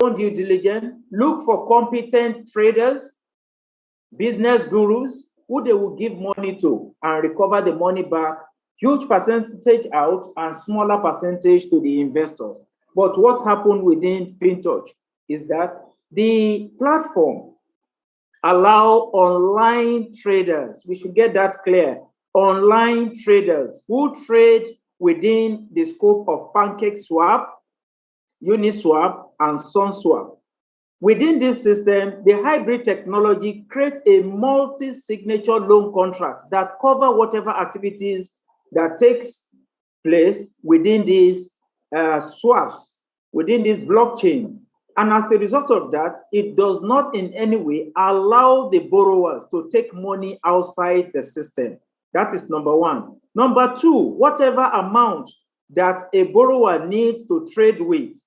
own due diligence, look for competent traders, business gurus, who they will give money to and recover the money back, huge percentage out and smaller percentage to the investors. But what happened within FinTOCH is that the platform allow online traders, we should get that clear, online traders who trade within the scope of PancakeSwap, Uniswap, and SunSwap. Within this system, the hybrid technology creates a multi-signature loan contract that cover whatever activities that takes place within these swaps, within this blockchain. And as a result of that, it does not in any way allow the borrowers to take money outside the system. That is number one. Number two, whatever amount that a borrower needs to trade with,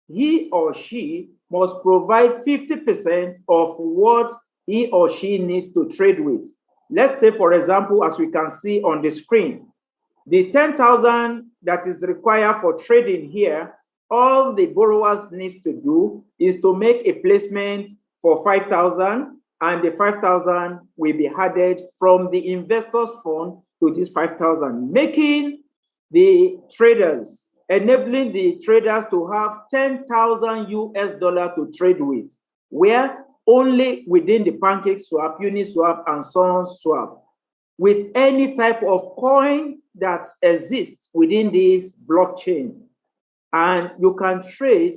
he or she must provide 50% of what he or she needs to trade with. Let's say, for example, as we can see on the screen, the 10,000 that is required for trading here, all the borrowers need to do is to make a placement for 5,000, and the 5,000 will be added from the investors' fund to this 5,000, making the traders, enabling the traders to have 10,000 US dollars to trade with, where only within the PancakeSwap, Uniswap, and SunSwap, with any type of coin that exists within this blockchain. And you can trade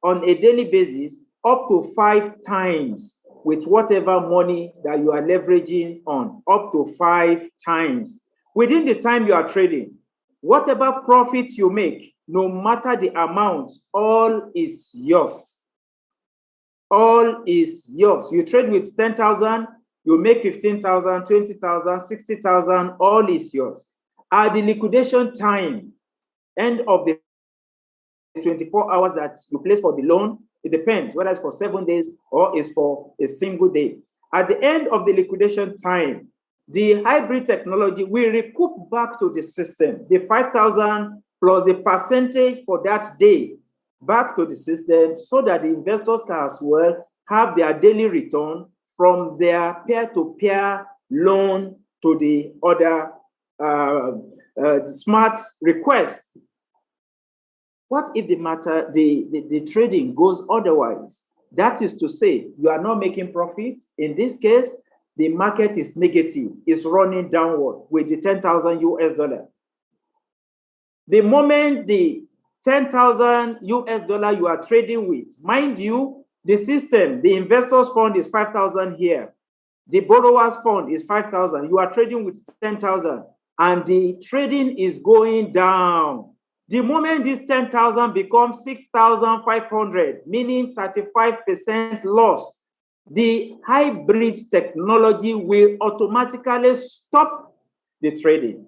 on a daily basis up to 5 times with whatever money that you are leveraging on, up to 5 times. Within the time you are trading, whatever profits you make, no matter the amount, all is yours. All is yours. You trade with 10,000, you make 15,000, 20,000, 60,000, all is yours. At the liquidation time, end of the 24 hours that you place for the loan, it depends whether it's for 7 days or it's for a single day. At the end of the liquidation time, the hybrid technology will recoup back to the system the 5,000 plus the percentage for that day back to the system, so that the investors can as well have their daily return from their peer-to-peer loan to the other smart request. What if the trading goes otherwise? That is to say, you are not making profits. In this case, the market is negative, it's running downward with the 10,000 US dollar. The moment the 10,000 US dollar you are trading with, mind you, the system, the investors fund is 5,000 here. The borrowers fund is 5,000. You are trading with 10,000 and the trading is going down. The moment this 10,000 becomes 6,500, meaning 35% loss, the hybrid technology will automatically stop the trading.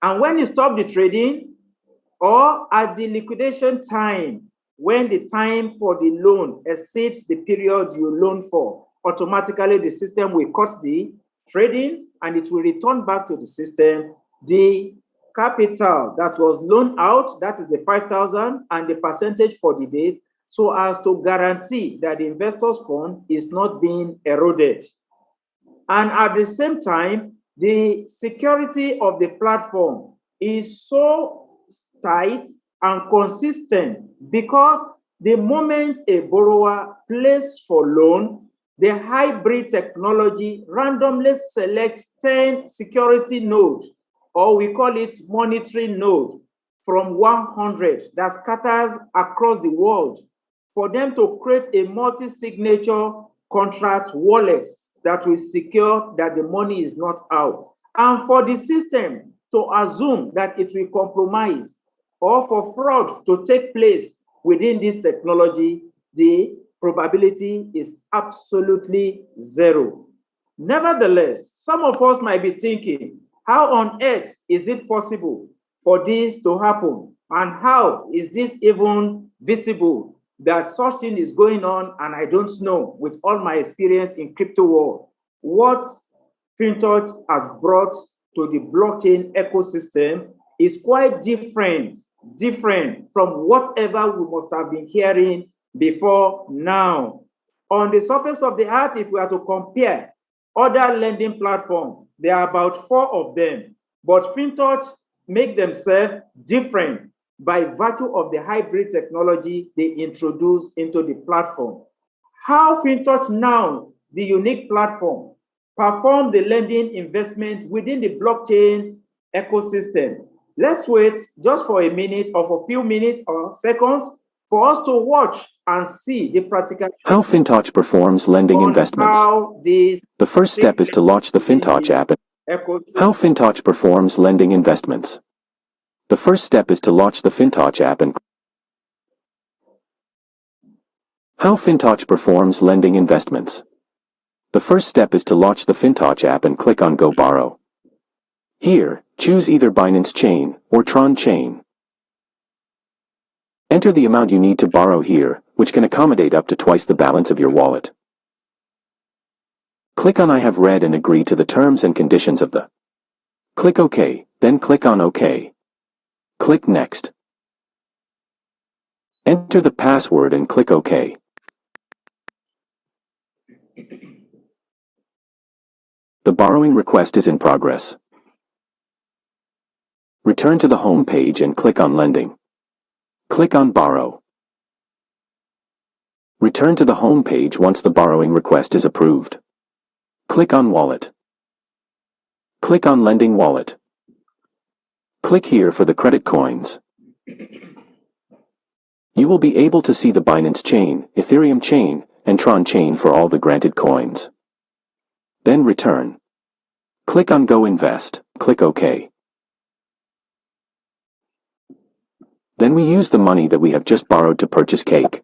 And when you stop the trading, or at the liquidation time, when the time for the loan exceeds the period you loan for, automatically the system will cut the trading and it will return back to the system the capital that was loaned out, that is the 5,000, and the percentage for the day, so as to guarantee that the investor's fund is not being eroded. And at the same time, the security of the platform is so tight and consistent, because the moment a borrower places for loan, the hybrid technology randomly selects 10 security nodes, or we call it monitoring node, from 100 that scatters across the world, for them to create a multi-signature contract wallet that will secure that the money is not out. And for the system to assume that it will compromise or for fraud to take place within this technology, the probability is absolutely zero. Nevertheless, some of us might be thinking, how on earth is it possible for this to happen? And how is this even visible that such thing is going on? And I don't know, with all my experience in crypto world, what FinTOCH has brought to the blockchain ecosystem is quite different from whatever we must have been hearing before now. On the surface of the earth, if we are to compare other lending platforms, there are about 4 of them, but FinTouch make themselves different by virtue of the hybrid technology they introduce into the platform. How FinTouch now, the unique platform, perform the lending investment within the blockchain ecosystem. Let's wait just for a minute or for a few minutes or seconds for us to watch and see the practical. How FinTouch performs lending investments. The first step is to launch the FinTouch app. How FinTouch performs lending investments. The first step is to launch the FinTouch app and How FinTouch performs lending investments. The first step is to launch the FinTouch app and click on Go Borrow. Here, choose either Binance Chain or Tron Chain. Enter the amount you need to borrow here, which can accommodate up to twice the balance of your wallet. Click on I have read and agree to the terms and conditions of the. Click OK, then click on OK. Click Next. Enter the password and click OK. The borrowing request is in progress. Return to the home page and click on Lending. Click on Borrow. Return to the home page once the borrowing request is approved. Click on Wallet. Click on Lending Wallet. Click here for the credit coins. You will be able to see the Binance Chain, Ethereum Chain, and Tron Chain for all the granted coins. Then return. Click on Go Invest. Click OK. Then we use the money that we have just borrowed to purchase cake.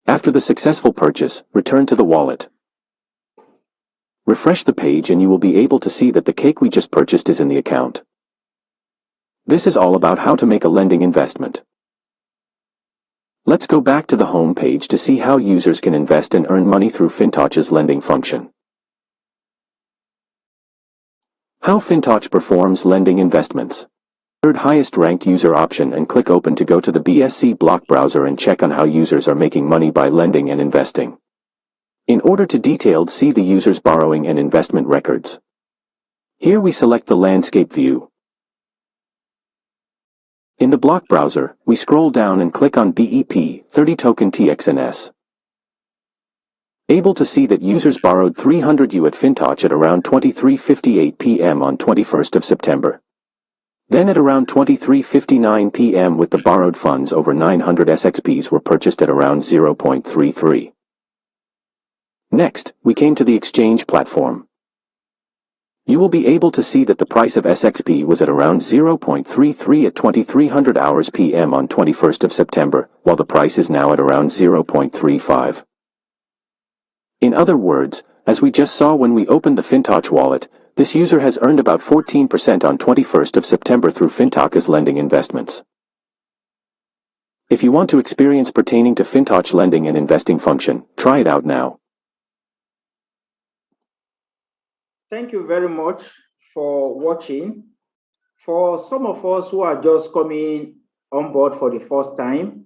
After the successful purchase, return to the wallet. Refresh the page and you will be able to see that the cake we just purchased is in the account. This is all about how to make a lending investment. Let's go back to the home page to see how users can invest and earn money through FinTouch's lending function. How FinTouch performs lending investments. Third highest ranked user option and click Open to go to the BSC block browser and check on how users are making money by lending and investing. In order to detailed see the user's borrowing and investment records. Here we select the landscape view. In the block browser, we scroll down and click on BEP 30 token TXNS. Able to see that users borrowed 300 U at FinTouch at around 23:58 p.m. on 21st of September. Then at around 23:59 p.m. with the borrowed funds over 900 SXPs were purchased at around 0.33. Next, we came to the exchange platform. You will be able to see that the price of SXP was at around 0.33 at 2300 hours p.m. on 21st of September, while the price is now at around 0.35. In other words, as we just saw when we opened the FinTouch wallet, this user has earned about 14% on 21st of September through FinTouch's lending investments. If you want to experience pertaining to FinTouch lending and investing function, try it out now. Thank you very much for watching. For some of us who are just coming on board for the first time,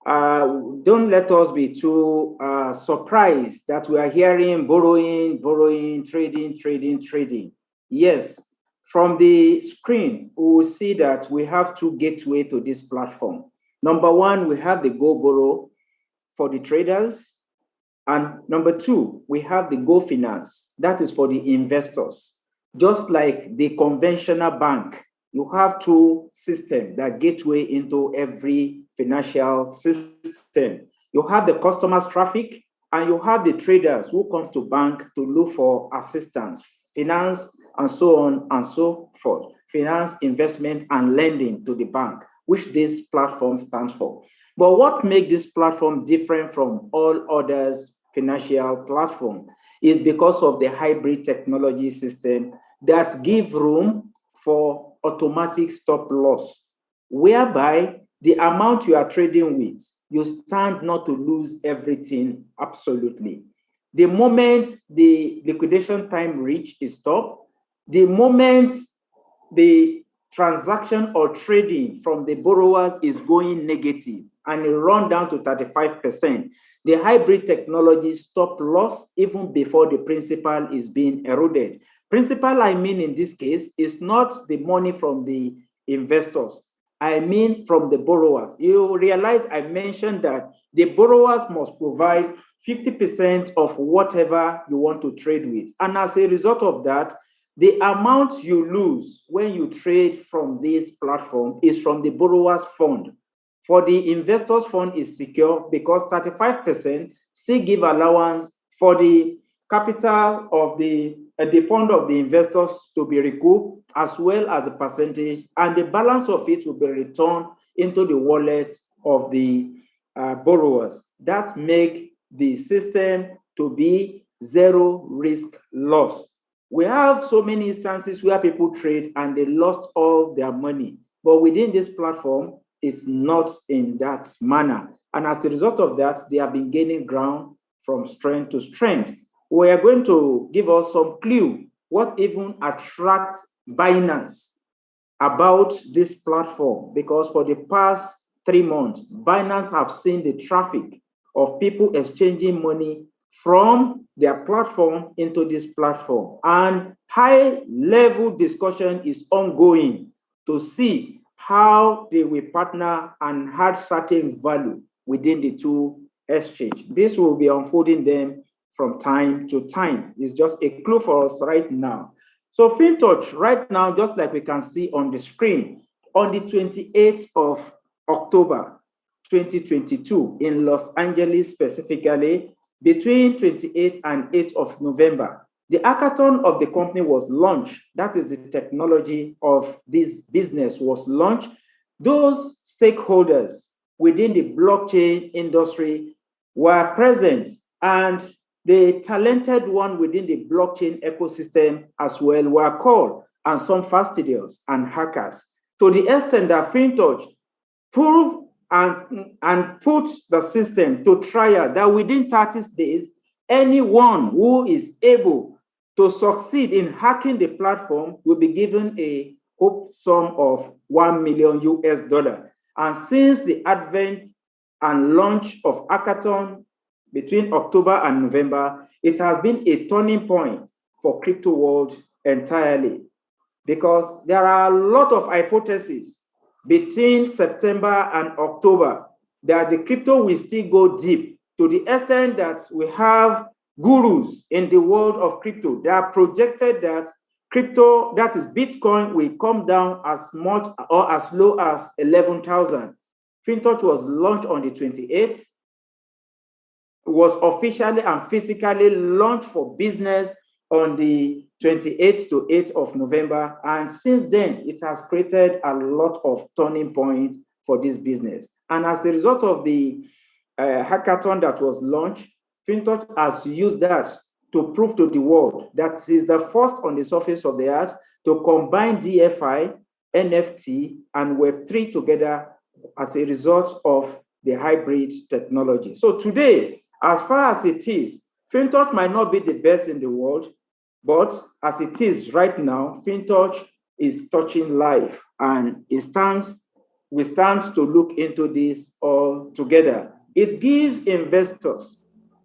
don't let us be too surprised that we are hearing borrowing, trading. Yes, from the screen, we will see that we have two gateways to this platform. Number one, we have the Go Borrow for the traders. And number two, we have the Go Finance. That is for the investors. Just like the conventional bank, you have two systems that gateway into every financial system. You have the customers traffic and you have the traders who come to bank to look for assistance, finance, and so on and so forth. Finance, investment, and lending to the bank, which this platform stands for. But what makes this platform different from all others financial platforms is because of the hybrid technology system that give room for automatic stop loss, whereby the amount you are trading with, you stand not to lose everything absolutely. The moment the liquidation time reach is stopped, the moment the transaction or trading from the borrowers is going negative and it run down to 35%, the hybrid technology stop loss even before the principal is being eroded. Principal, I mean, in this case, is not the money from the investors. I mean from the borrowers. You realize I mentioned that the borrowers must provide 50% of whatever you want to trade with. And as a result of that, the amount you lose when you trade from this platform is from the borrower's fund. For the investors' fund is secure because 35% still give allowance for the capital of the fund of the investors to be recouped, as well as the percentage, and the balance of it will be returned into the wallets of the borrowers. That make the system to be zero risk loss. We have so many instances where people trade and they lost all their money, but within this platform, it's not in that manner. And as a result of that, they have been gaining ground from strength to strength. We are going to give us some clue what even attracts Binance about this platform, because for the past 3 months, Binance have seen the traffic of people exchanging money from their platform into this platform. And high-level discussion is ongoing to see how they will partner and add certain value within the two exchange. This will be unfolding them from time to time. It's just a clue for us right now. So FinTouch right now, just like we can see on the screen, on the 28th of October, 2022 in Los Angeles specifically, between 28th and 8th of November, the hackathon of the company was launched. That is the technology of this business was launched. Those stakeholders within the blockchain industry were present, and the talented one within the blockchain ecosystem as well were called, and some fastidious and hackers, to the extent that FinTouch proved and put the system to trial that within 30 days, anyone who is able to succeed in hacking the platform will be given a hope sum of $1 million US. And since the advent and launch of hackathon between October and November, it has been a turning point for crypto world entirely, because there are a lot of hypotheses between September and October that the crypto will still go deep, to the extent that we have gurus in the world of crypto. They are projected that crypto, that is Bitcoin, will come down as much or as low as 11,000. FinTouch was launched on the 28th, was officially and physically launched for business on the 28th to 8th of November. And since then, it has created a lot of turning points for this business. And as a result of the hackathon that was launched, FinTouch has used that to prove to the world that is the first on the surface of the earth to combine DFI, NFT, and Web3 together as a result of the hybrid technology. So today, as far as it is, FinTouch might not be the best in the world, but as it is right now, FinTouch is touching life, and we stand to look into this all together. It gives investors,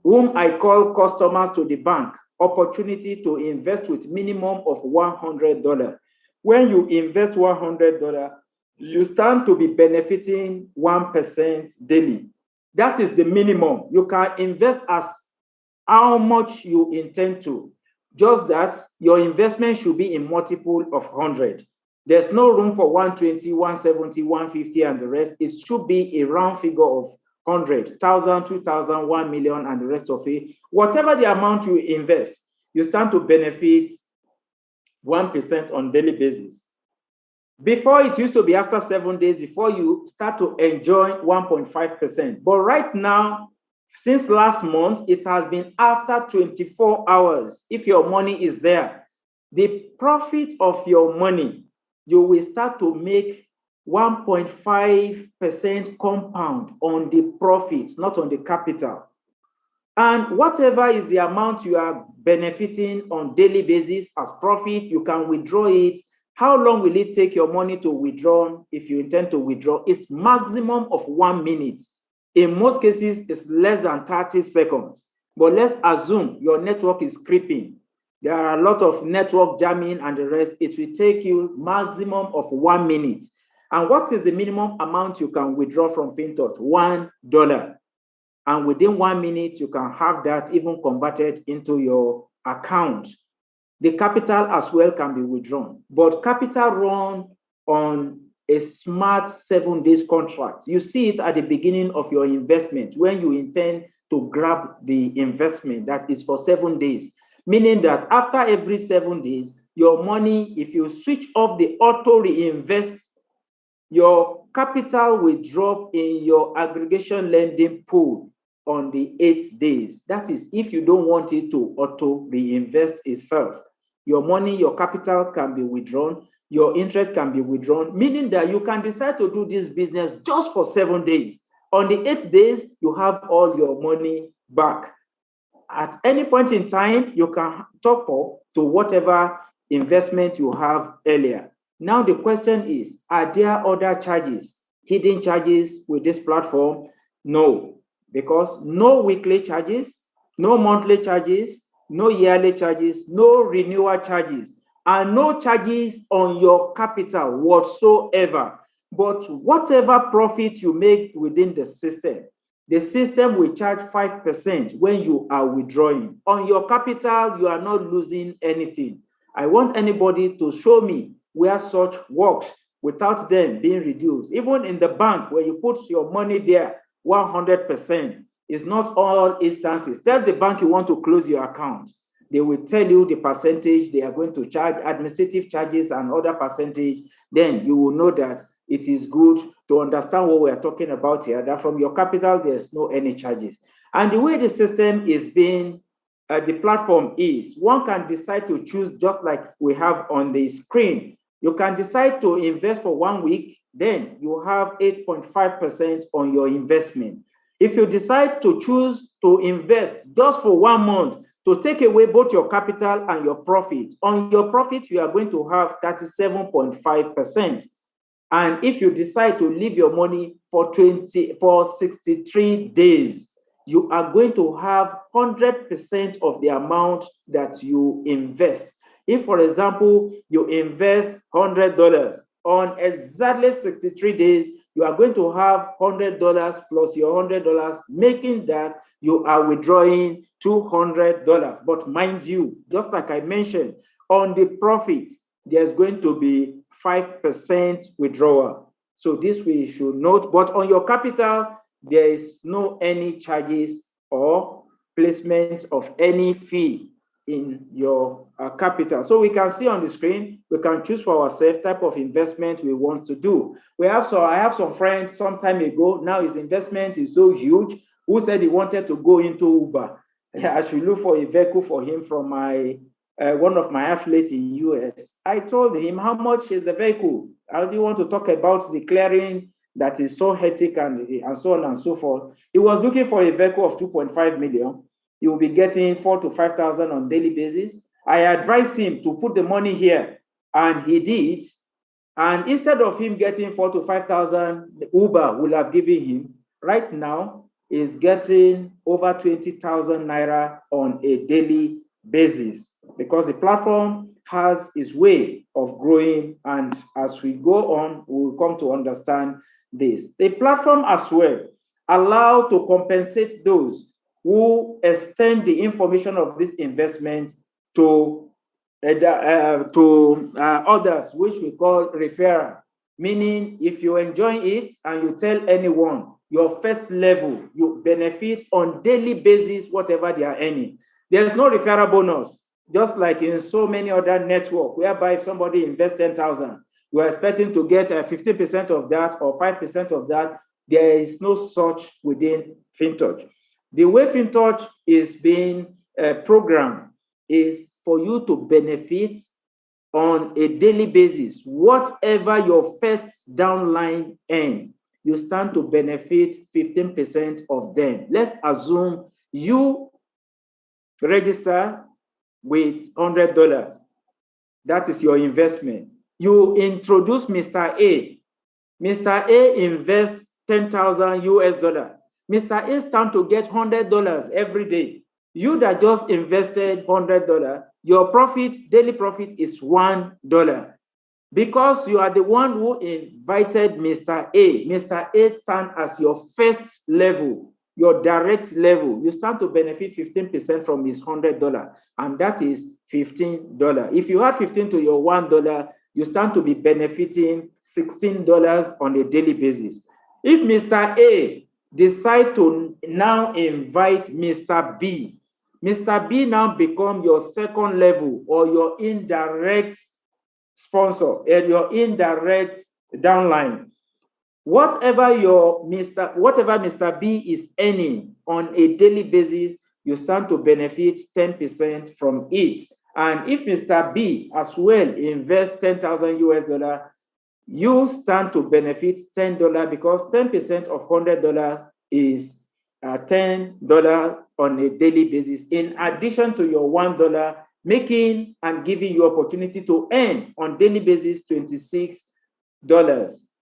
whom I call customers to the bank, opportunity to invest with minimum of $100. When you invest $100, you stand to be benefiting 1% daily. That is the minimum. You can invest as how much you intend to. Just that your investment should be in multiple of 100. There's no room for 120, 170, 150, and the rest. It should be a round figure of 100, 1,000, 2,000, 1 million, and the rest of it. Whatever the amount you invest, you stand to benefit 1% on daily basis. Before, it used to be after 7 days before you start to enjoy 1.5%. But right now, since last month, it has been after 24 hours. If your money is there, the profit of your money, you will start to make 1.5% compound on the profits, not on the capital. And whatever is the amount you are benefiting on daily basis as profit, you can withdraw it. How long will it take your money to withdraw if you intend to withdraw? It's maximum of 1 minute. In most cases, it's less than 30 seconds. But let's assume your network is creeping. There are a lot of network jamming and the rest. It will take you maximum of 1 minute. And what is the minimum amount you can withdraw from FinTouch? $1. And within 1 minute, you can have that even converted into your account. The capital as well can be withdrawn, but capital run on a smart 7 days contract. You see it at the beginning of your investment when you intend to grab the investment that is for 7 days, meaning that after every 7 days, your money, if you switch off the auto reinvest, your capital will drop in your aggregation lending pool on the 8 days. That is, if you don't want it to auto reinvest itself. Your money, your capital can be withdrawn, your interest can be withdrawn, meaning that you can decide to do this business just for 7 days. On the 8th days, you have all your money back. At any point in time, you can top up to whatever investment you have earlier. Now the question is, are there other charges, hidden charges with this platform? No, because no weekly charges, no monthly charges, no yearly charges, no renewal charges, and no charges on your capital whatsoever. But whatever profit you make within the system will charge 5% when you are withdrawing. On your capital, you are not losing anything. I want anybody to show me where such works without them being reduced. Even in the bank, where you put your money there 100%, it's not all instances. Tell the bank you want to close your account. They will tell you the percentage they are going to charge, administrative charges and other percentage. Then you will know that it is good to understand what we are talking about here, that from your capital, there's no any charges. And the way the system is being, the platform is, one can decide to choose just like we have on the screen. You can decide to invest for 1 week, then you have 8.5% on your investment. If you decide to choose to invest just for 1 month, to take away both your capital and your profit, on your profit, you are going to have 37.5%. And if you decide to leave your money for 63 days, you are going to have 100% of the amount that you invest. If, for example, you invest $100 on exactly 63 days, you are going to have $100 plus your $100, making that you are withdrawing $200. But mind you, just like I mentioned, on the profit, there's going to be 5% withdrawal. So this we should note, but on your capital, there is no any charges or placements of any fee in your capital. So we can see on the screen, we can choose for ourselves type of investment we want to do. I have some friends some time ago, now his investment is so huge, who said he wanted to go into Uber. I should look for a vehicle for him from my one of my affiliates in US. I told him, how much is the vehicle? How do you want to talk about the clearing that is so hectic and so on and so forth? He was looking for a vehicle of 2.5 million. He will be getting 4,000 to 5,000 on daily basis. I advised him to put the money here, and he did. And instead of him getting 4,000 to 5,000, Uber will have given him. Right now, is getting over 20,000 naira on a daily basis, because the platform has its way of growing, and as we go on, we will come to understand this. The platform as well allow to compensate those who extend the information of this investment to others, which we call referral. Meaning, if you enjoy it and you tell anyone, your first level, you benefit on daily basis, whatever they are earning. There's no referral bonus, just like in so many other networks, whereby if somebody invests 10,000, we're expecting to get 50% of that or 5% of that. There is no such within FinTouch. The way FinTouch is being programmed is for you to benefit on a daily basis. Whatever your first downline earn, you stand to benefit 15% of them. Let's assume you register with $100. That is your investment. You introduce Mr. A. Mr. A invests 10,000 US dollar. Mr. A stands to get $100 every day. You that just invested $100, your profit, daily profit is $1. Because you are the one who invited Mr. A. Mr. A stands as your first level, your direct level. You stand to benefit 15% from his $100, and that is $15. If you add 15 to your $1, you stand to be benefiting $16 on a daily basis. If Mr. A decide to now invite Mr. B, Mr. B now become your second level or your indirect sponsor and your indirect downline. Whatever Mr. B is earning on a daily basis, you stand to benefit 10% from it. And if Mr. B as well invests 10,000 US dollar, you stand to benefit $10 because 10% of $100 is $10 on a daily basis, in addition to your $1, making and giving you opportunity to earn on daily basis $26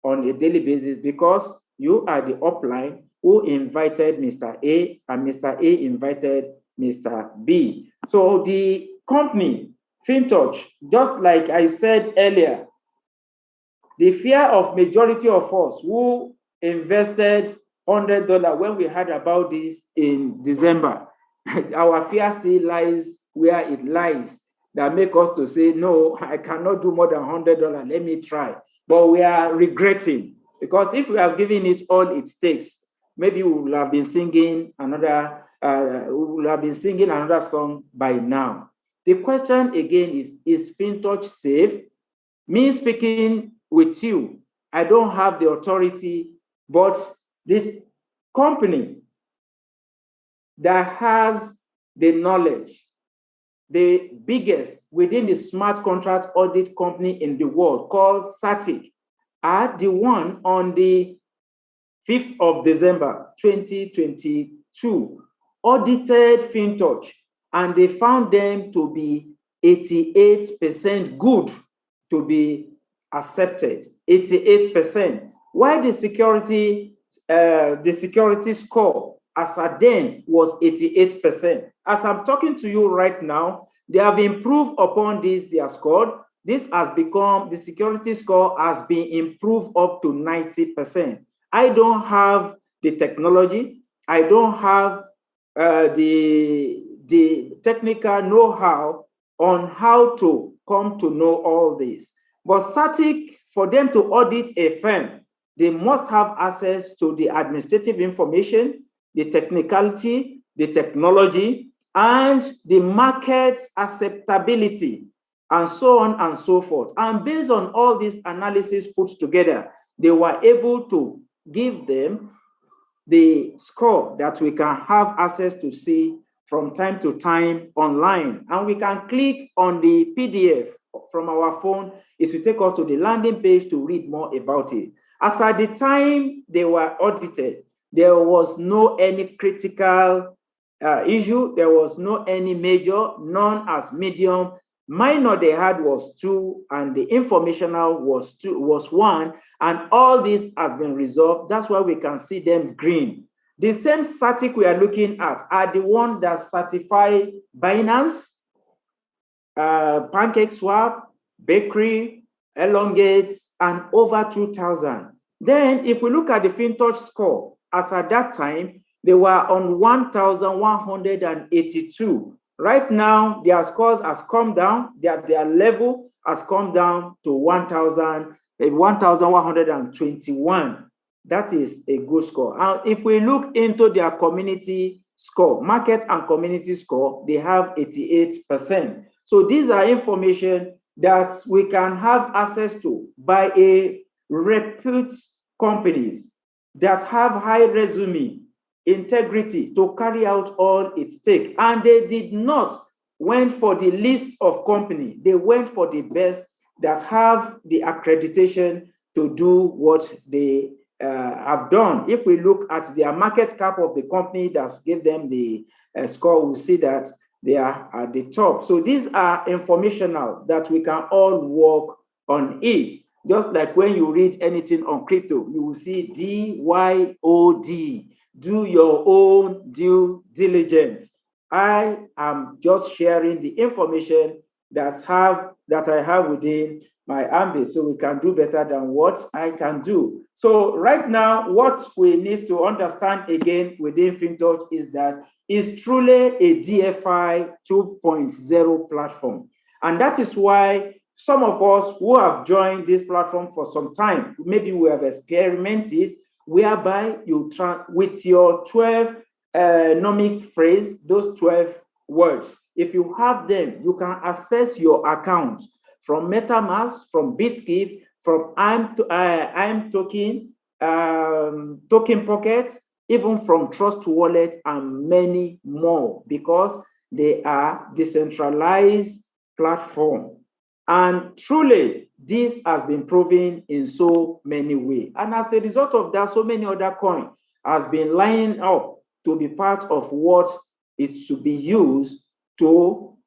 on a daily basis, because you are the upline who invited Mr. A and Mr. A invited Mr. B. So the company, FINTOCH, just like I said earlier, the fear of majority of us who invested $100 when we heard about this in December, our fear still lies where it lies, that make us to say, no, I cannot do more than $100, let me try. But we are regretting, because if we have given it all it takes, maybe we will have been singing another song by now. The question again is FINTOCH safe? Me speaking with you, I don't have the authority, but the company that has the knowledge, the biggest within the smart contract audit company in the world called SATIC, are the one on the 5th of December 2022 audited FINTOCH, and they found them to be 88% good to be accepted. 88%. Why the security score as at then was 88%. As I'm talking to you right now, they have improved upon this, their score. This has become, the security score has been improved up to 90%. I don't have the technology. I don't have the technical know-how on how to come to know all this. But SATIC, for them to audit a firm, they must have access to the administrative information, the technicality, the technology, and the market acceptability, and so on and so forth. And based on all this analysis put together, they were able to give them the score that we can have access to see from time to time online. And we can click on the PDF from our phone. It will take us to the landing page to read more about it. As at the time they were audited, there was no any critical issue. There was no any major, none as medium. Minor they had was 2, and the informational was 1, and all this has been resolved. That's why we can see them green. The same SATIC we are looking at are the one that certify Binance, PancakeSwap, Bakery, Elongates, and over 2,000. Then if we look at the FINTOCH score, as at that time, they were on 1,182. Right now, their scores has come down, their level has come down to 1,121. That is a good score. And if we look into their community score, market and community score, they have 88%. So these are information that we can have access to by a repute companies that have high resume, integrity to carry out all its take. And they did not went for the list of company. They went for the best that have the accreditation to do what they have done. If we look at their market cap of the company that gave them the score, we'll see that They are at the top. So these are informational that we can all work on it. Just like when you read anything on crypto, you will see DYOD. Do your own due diligence. I am just sharing the information that I have within my ambit, so we can do better than what I can do. So right now, what we need to understand again within FinTouch is that it's truly a DFI 2.0 platform. And that is why some of us who have joined this platform for some time, maybe we have experimented, whereby you with your 12 nomic phrase, those 12 words, if you have them, you can access your account from MetaMask, from Bitgift, from I'm Token, Token Pocket, even from Trust Wallet, and many more, because they are decentralized platform. And truly, this has been proven in so many ways. And as a result of that, so many other coins has been lining up to be part of what it should be used to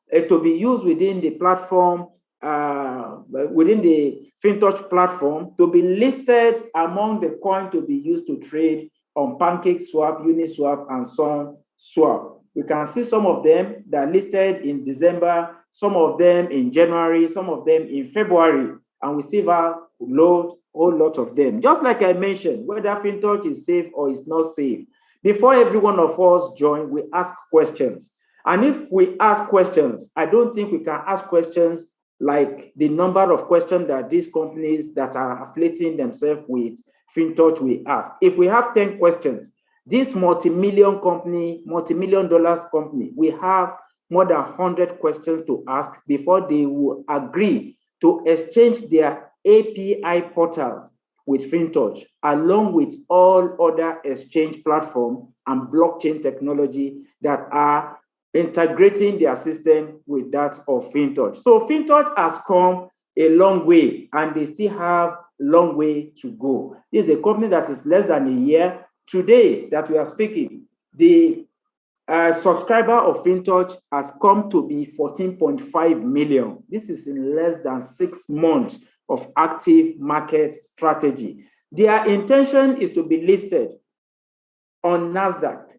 be used within the platform, within the FinTouch platform, to be listed among the coins to be used to trade on PancakeSwap, Uniswap, and SunSwap. We can see some of them that are listed in December, some of them in January, some of them in February, and we still have a whole lot of them. Just like I mentioned, whether FinTouch is safe or is not safe, before every one of us join, we ask questions. And if we ask questions, I don't think we can ask questions like the number of questions that these companies that are affiliating themselves with FinTouch will ask. If we have 10 questions, this multi-million dollars company, we have more than 100 questions to ask before they will agree to exchange their API portals with FinTouch, along with all other exchange platforms and blockchain technology that are integrating their system with that of FinTouch. So FinTouch has come a long way, and they still have a long way to go. This is a company that is less than a year. Today that we are speaking, the subscriber of FinTouch has come to be 14.5 million. This is in less than 6 months of active market strategy. Their intention is to be listed on NASDAQ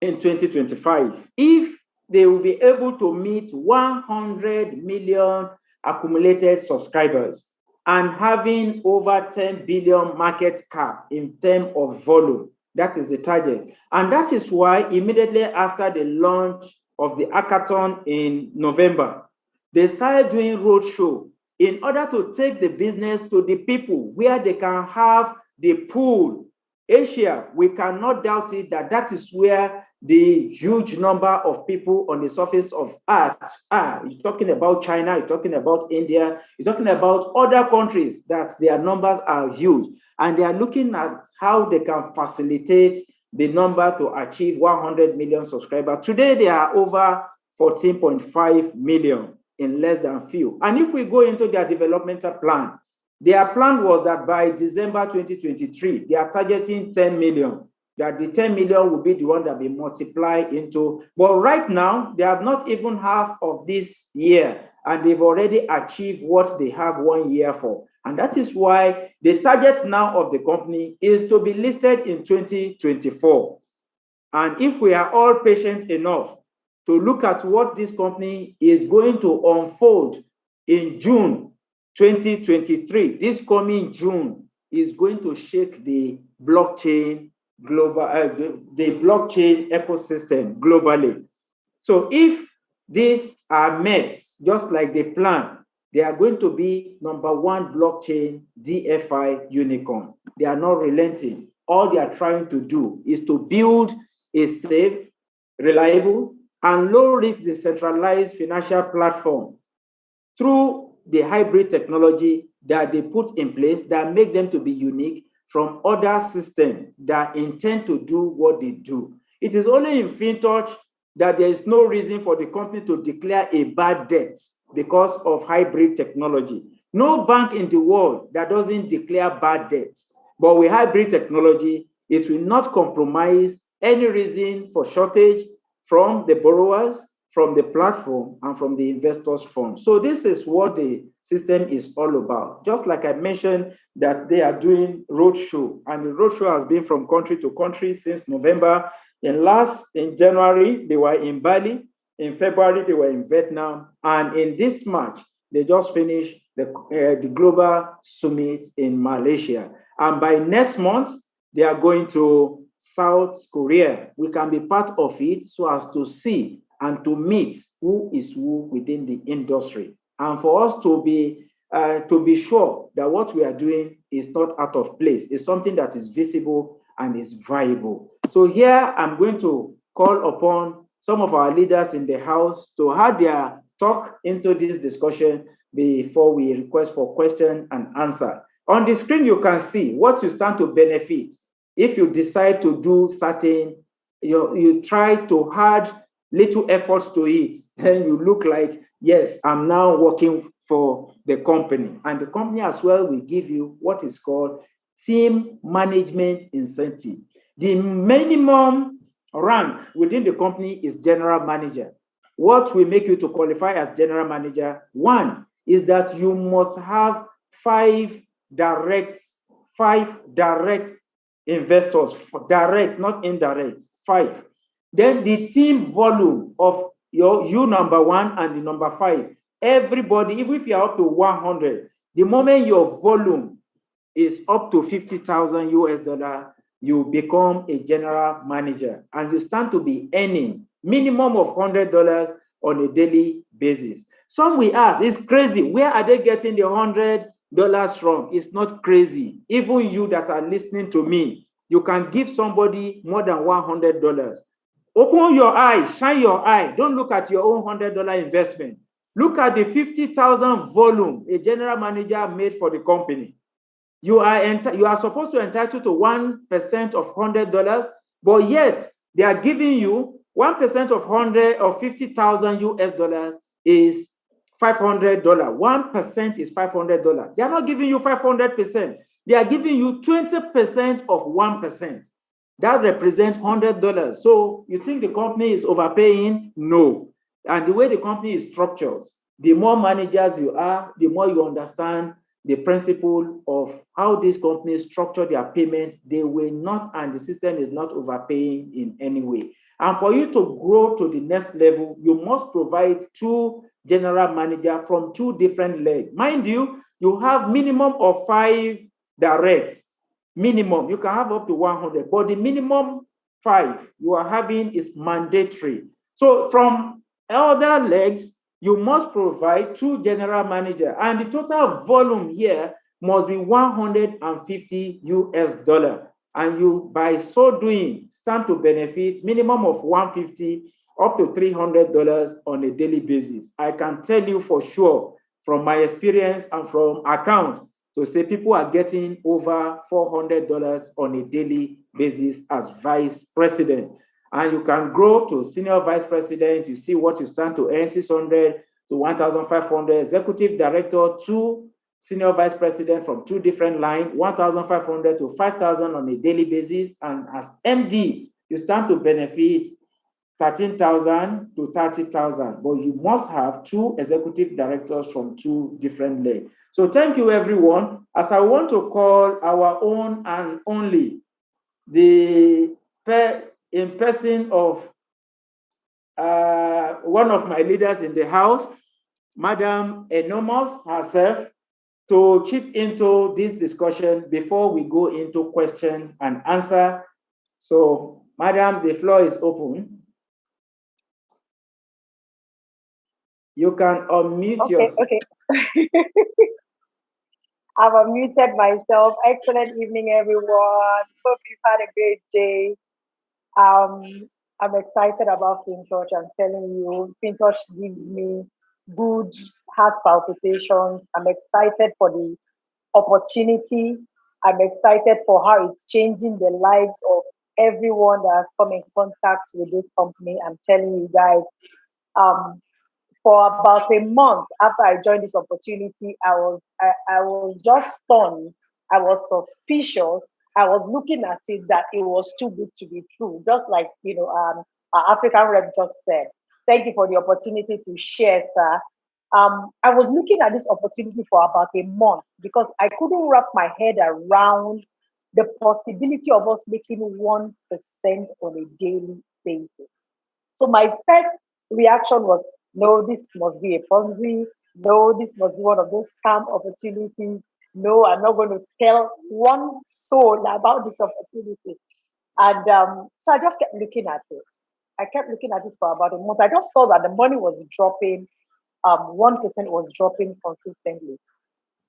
in 2025. If they will be able to meet 100 million accumulated subscribers and having over 10 billion market cap in terms of volume, that is the target. And that is why immediately after the launch of the hackathon in November, they started doing roadshow in order to take the business to the people where they can have the pool. Asia, we cannot doubt it that that is where the huge number of people on the surface of earth are. You're talking about China, you're talking about India, you're talking about other countries that their numbers are huge. And they are looking at how they can facilitate the number to achieve 100 million subscribers. Today, they are over 14.5 million in less than few. And if we go into their developmental plan, their plan was that by December 2023, they are targeting 10 million, that the 10 million will be the one that will multiply into. But right now, they have not even half of this year, and they've already achieved what they have 1 year for. And that is why the target now of the company is to be listed in 2024. And if we are all patient enough to look at what this company is going to unfold in June 2023, this coming June is going to shake the blockchain global, the blockchain ecosystem globally. So if these are met just like they plan, they are going to be #1 blockchain DFI unicorn. They are not relenting. All they are trying to do is to build a safe, reliable, and low-risk decentralized financial platform through the hybrid technology that they put in place that make them to be unique from other systems that intend to do what they do. It is only in FinTouch that there is no reason for the company to declare a bad debt because of hybrid technology. No bank in the world that doesn't declare bad debt. But with hybrid technology, it will not compromise any reason for shortage from the borrowers, from the platform and from the investors fund. So this is what the system is all about. Just like I mentioned that they are doing roadshow, and the roadshow has been from country to country since November. In January, they were in Bali. In February, they were in Vietnam. And in this March, they just finished the global summit in Malaysia. And by next month, they are going to South Korea. We can be part of it so as to see and to meet who is who within the industry. And for us to be sure that what we are doing is not out of place, it's something that is visible and is viable. So here I'm going to call upon some of our leaders in the house to have their talk into this discussion before we request for question and answer. On the screen, you can see what you stand to benefit if you decide to do certain, you try to add little efforts to it, then you look like, yes, I'm now working for the company. And the company as well will give you what is called team management incentive. The minimum rank within the company is general manager. What will make you to qualify as general manager? One is that you must have five direct investors, direct, not indirect, 5. Then the team volume of you number 1 and the number 5. Everybody, even if you're up to 100, the moment your volume is up to 50,000 US dollar, you become a general manager and you stand to be earning minimum of $100 on a daily basis. Some will ask, it's crazy. Where are they getting the $100 from? It's not crazy. Even you that are listening to me, you can give somebody more than $100. Open your eyes, shine your eye. Don't look at your own $100 investment. Look at the 50,000 volume a general manager made for the company. You are supposed to entitle to 1% of $100, but yet they are giving you 1% of 100 or 50,000 US dollars is $500. 1% is $500. They are not giving you 500%. They are giving you 20% of 1%. That represents $100. So you think the company is overpaying? No. And the way the company is structured, the more managers you are, the more you understand the principle of how these companies structure their payment. They will not, and the system is not overpaying in any way. And for you to grow to the next level, you must provide 2 general managers from 2 different legs. Mind you, you have minimum of 5 directs. Minimum, you can have up to 100, but the minimum 5 you are having is mandatory. So from other legs, you must provide 2 general managers, and the total volume here must be 150 US dollar. And you, by so doing, stand to benefit minimum of 150 up to $300 on a daily basis. I can tell you for sure from my experience and from account to say people are getting over $400 on a daily basis as vice president. And you can grow to senior vice president. You see what you stand to earn, 600 to 1,500. Executive director, 2 senior vice president from 2 different lines, 1,500 to 5,000 on a daily basis. And as MD, you stand to benefit 13,000 to 30,000. But you must have 2 executive directors from 2 different legs. So thank you, everyone. As I want to call our own and only, in person of one of my leaders in the house, Madam Enormous herself, to chip into this discussion before we go into question and answer. So, Madam, the floor is open. You can unmute yourself. Okay. I've unmuted myself. Excellent evening, everyone. Hope you've had a great day. I'm excited about FinTouch. I'm telling you, FinTouch gives me good heart palpitations. I'm excited for the opportunity. I'm excited for how it's changing the lives of everyone that has come in contact with this company. I'm telling you guys, for about a month after I joined this opportunity, I was just stunned. I was suspicious. I was looking at it that it was too good to be true. Just like our African rep just said, Thank you for the opportunity to share, sir. I was looking at this opportunity for about a month because I couldn't wrap my head around the possibility of us making 1% on a daily basis. So my first reaction was, no, this must be a Ponzi. No, this must be one of those scam opportunities. No, I'm not going to tell one soul about this opportunity. And so I just kept looking at it. I kept looking at it for about a month. I just saw that the money was dropping. 1% was dropping consistently.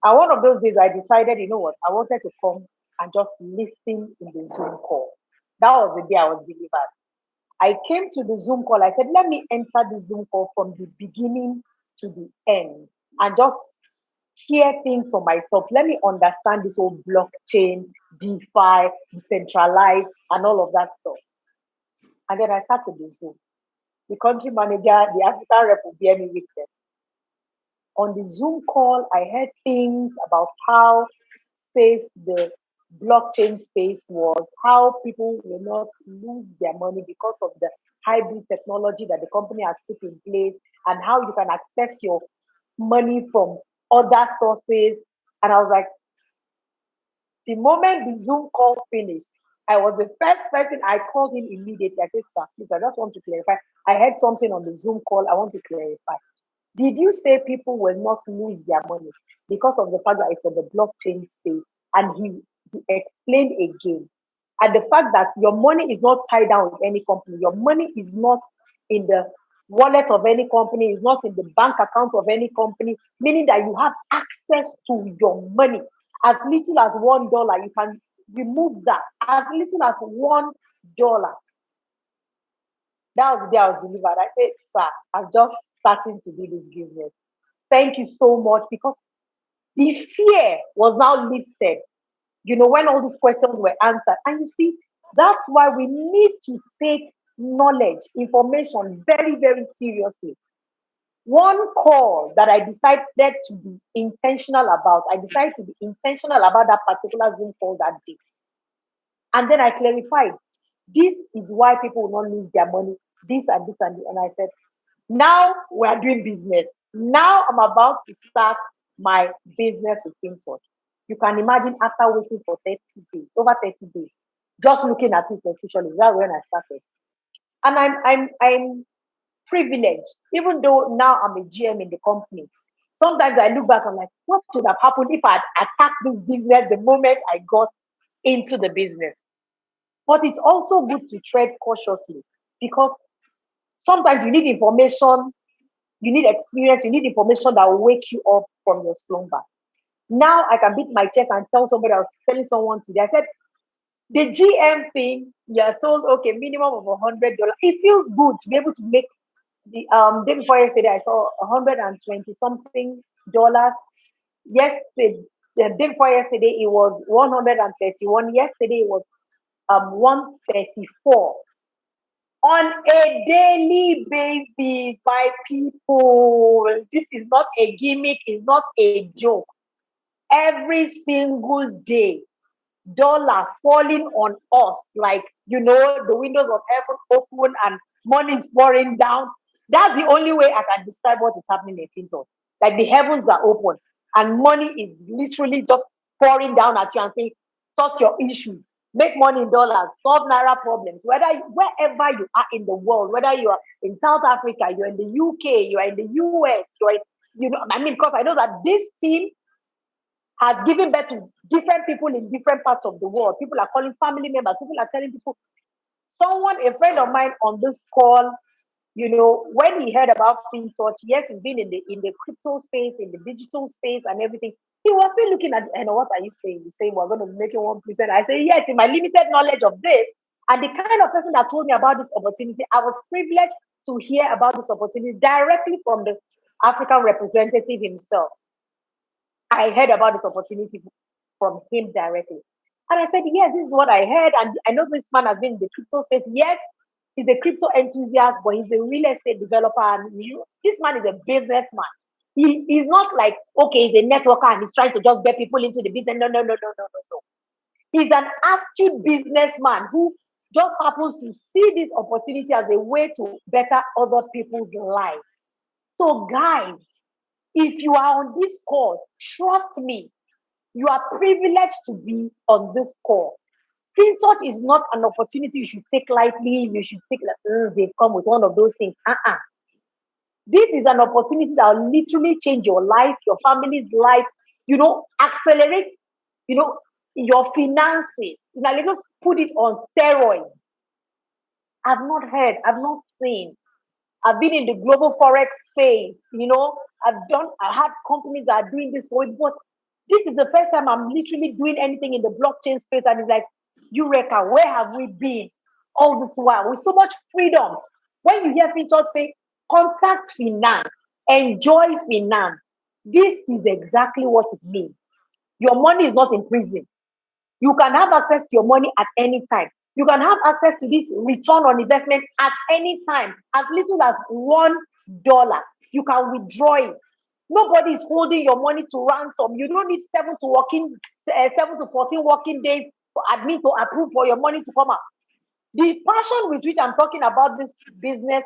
And one of those days, I decided, you know what, I wanted to come and just listen in the Zoom call. That was the day I was delivered. I came to the Zoom call. I said, let me enter the Zoom call from the beginning to the end and just hear things for myself. Let me understand this whole blockchain, DeFi, decentralized, and all of that stuff. And then I sat in the Zoom. The country manager, the African rep will bear me witness. On the Zoom call, I heard things about how safe the blockchain space was, how people will not lose their money because of the hybrid technology that the company has put in place, and how you can access your money from other sources. And I was like, the moment the Zoom call finished, I was the first person. I called him immediately. I said, sir, please, I just want to clarify. I heard something on the Zoom call. I want to clarify. Did you say people will not lose their money because of the fact that it's on the blockchain space? And he explained again. And the fact that your money is not tied down with any company, your money is not in the wallet of any company, is not in the bank account of any company, meaning that you have access to your money. As little as $1, you can remove that. As little as $1. That was the day I was delivered. I said, sir, I'm just starting to do this business. Thank you so much, because the fear was now lifted, when all these questions were answered. And you see, that's why we need to take knowledge, information very, very seriously. One call that I decided to be intentional about, I decided to be intentional about that particular Zoom call that day. And then I clarified, this is why people will not lose their money, this and this and this. And I said, now we are doing business. Now I'm about to start my business with FinTOCH. You can imagine, after waiting for 30 days, over 30 days, just looking at it especially, that's when I started. And I'm privileged, even though now I'm a GM in the company. Sometimes I look back, I'm like, what should have happened if I had attacked this business the moment I got into the business? But it's also good to tread cautiously, because sometimes you need information, you need experience, you need information that will wake you up from your slumber. Now I can beat my chest and tell somebody, I was telling someone today, I said, the GM thing, you're told, okay, minimum of $100. It feels good to be able to make the day before yesterday, I saw $120 something dollars. Yesterday, the day before yesterday, it was 131. Yesterday it was 134 on a daily basis. My people, this is not a gimmick, it's not a joke. Every single day, dollar falling on us, like, the windows of heaven open and money is pouring down. That's the only way I can describe what is happening in FinTOCH. Like, the heavens are open and money is literally just pouring down at you and saying, sort your issues, make money in dollars, solve Naira problems. Wherever you are in the world, whether you are in South Africa, you're in the UK, you're in the US, because I know that this team has given birth to different people in different parts of the world. People are calling family members. People are telling people. A friend of mine on this call, when he heard about FinTOCH, yes, he's been in the crypto space, in the digital space and everything. He was still looking at, what are you saying? You say we're going to make it 1%. I say, yes, in my limited knowledge of this, and the kind of person that told me about this opportunity, I was privileged to hear about this opportunity directly from the African representative himself. I heard about this opportunity from him directly. And I said, yes, this is what I heard. And I know this man has been in the crypto space. Yes, he's a crypto enthusiast, but he's a real estate developer. And this man is a businessman. He's not like, okay, he's a networker and he's trying to just get people into the business. No. He's an astute businessman who just happens to see this opportunity as a way to better other people's lives. So, guys, if you are on this call, trust me, you are privileged to be on this call. FinTOCH is not an opportunity you should take lightly. You should think like, they've come with one of those things. This is an opportunity that will literally change your life, your family's life, accelerate, your finances. Let us put it on steroids. I've not heard, I've not seen. I've been in the global forex space, I had companies that are doing this for it, but this is the first time I'm literally doing anything in the blockchain space. And it's like, Eureka, where have we been all this while with so much freedom? When you hear FinTOCH say, contact finance, enjoy finance, this is exactly what it means. Your money is not in prison. You can have access to your money at any time. You can have access to this return on investment at any time, as little as $1. You can withdraw it. Nobody is holding your money to ransom. You don't need 7 to 14 working days for admin to approve for your money to come out. The passion with which I'm talking about this business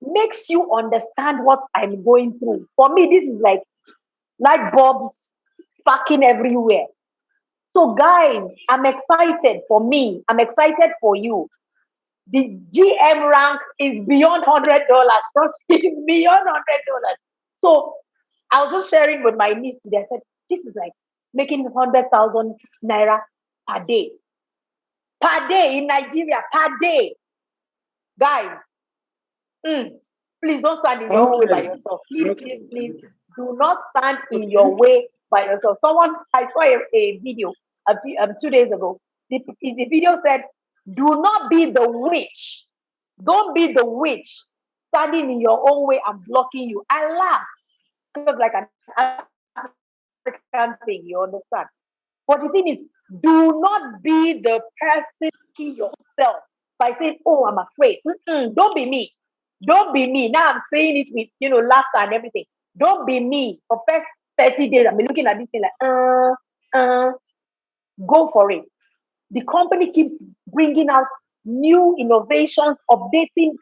makes you understand what I'm going through. For me, this is like light bulbs sparking everywhere. So, guys, I'm excited for me. I'm excited for you. The GM rank is beyond $100. Trust me, it's beyond $100. So, I was just sharing with my niece today. I said, this is like making 100,000 naira per day. Per day in Nigeria, per day. Guys, please don't stand in your own way by yourself. Please, do not stand in your way by yourself. I saw a video 2 days ago. The video said, do not be the witch. Don't be the witch standing in your own way and blocking you. I laughed. It was like an African thing, you understand? But the thing is, do not be the person to yourself by saying, oh, I'm afraid. Don't be me. Don't be me. Now I'm saying it with, laughter and everything. Don't be me. For first 30 days, I'm looking at this thing like, go for it. The company keeps bringing out new innovations, updating,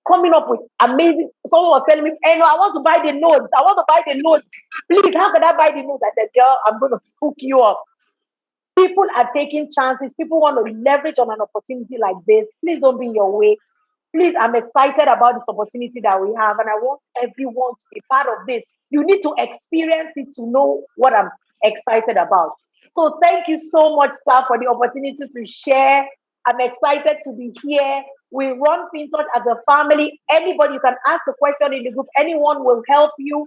coming up with amazing. Someone was telling me, hey, no, I want to buy the notes. I want to buy the notes. Please, how can I buy the notes? I said, girl, I'm going to hook you up. People are taking chances. People want to leverage on an opportunity like this. Please don't be in your way. Please, I'm excited about this opportunity that we have, and I want everyone to be part of this. You need to experience it to know what I'm excited about. So thank you so much, sir, for the opportunity to share. I'm excited to be here. We run FinTOCH as a family. Anybody, you can ask the question in the group. Anyone will help you.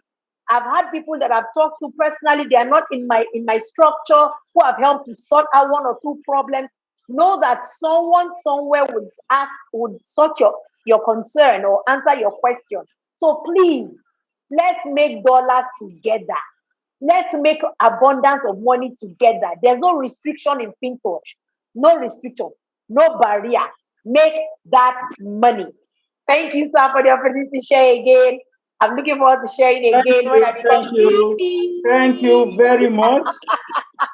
I've had people that I've talked to personally. They are not in my structure who have helped to sort out 1 or 2 problems. Know that someone somewhere would sort your concern or answer your question. So please, let's make dollars together. Let's make abundance of money together. There's no restriction in FinTOCH. No restriction. No barrier. Make that money. Thank you, sir, for the opportunity to share again. I'm looking forward to sharing again when I become Thank you very much.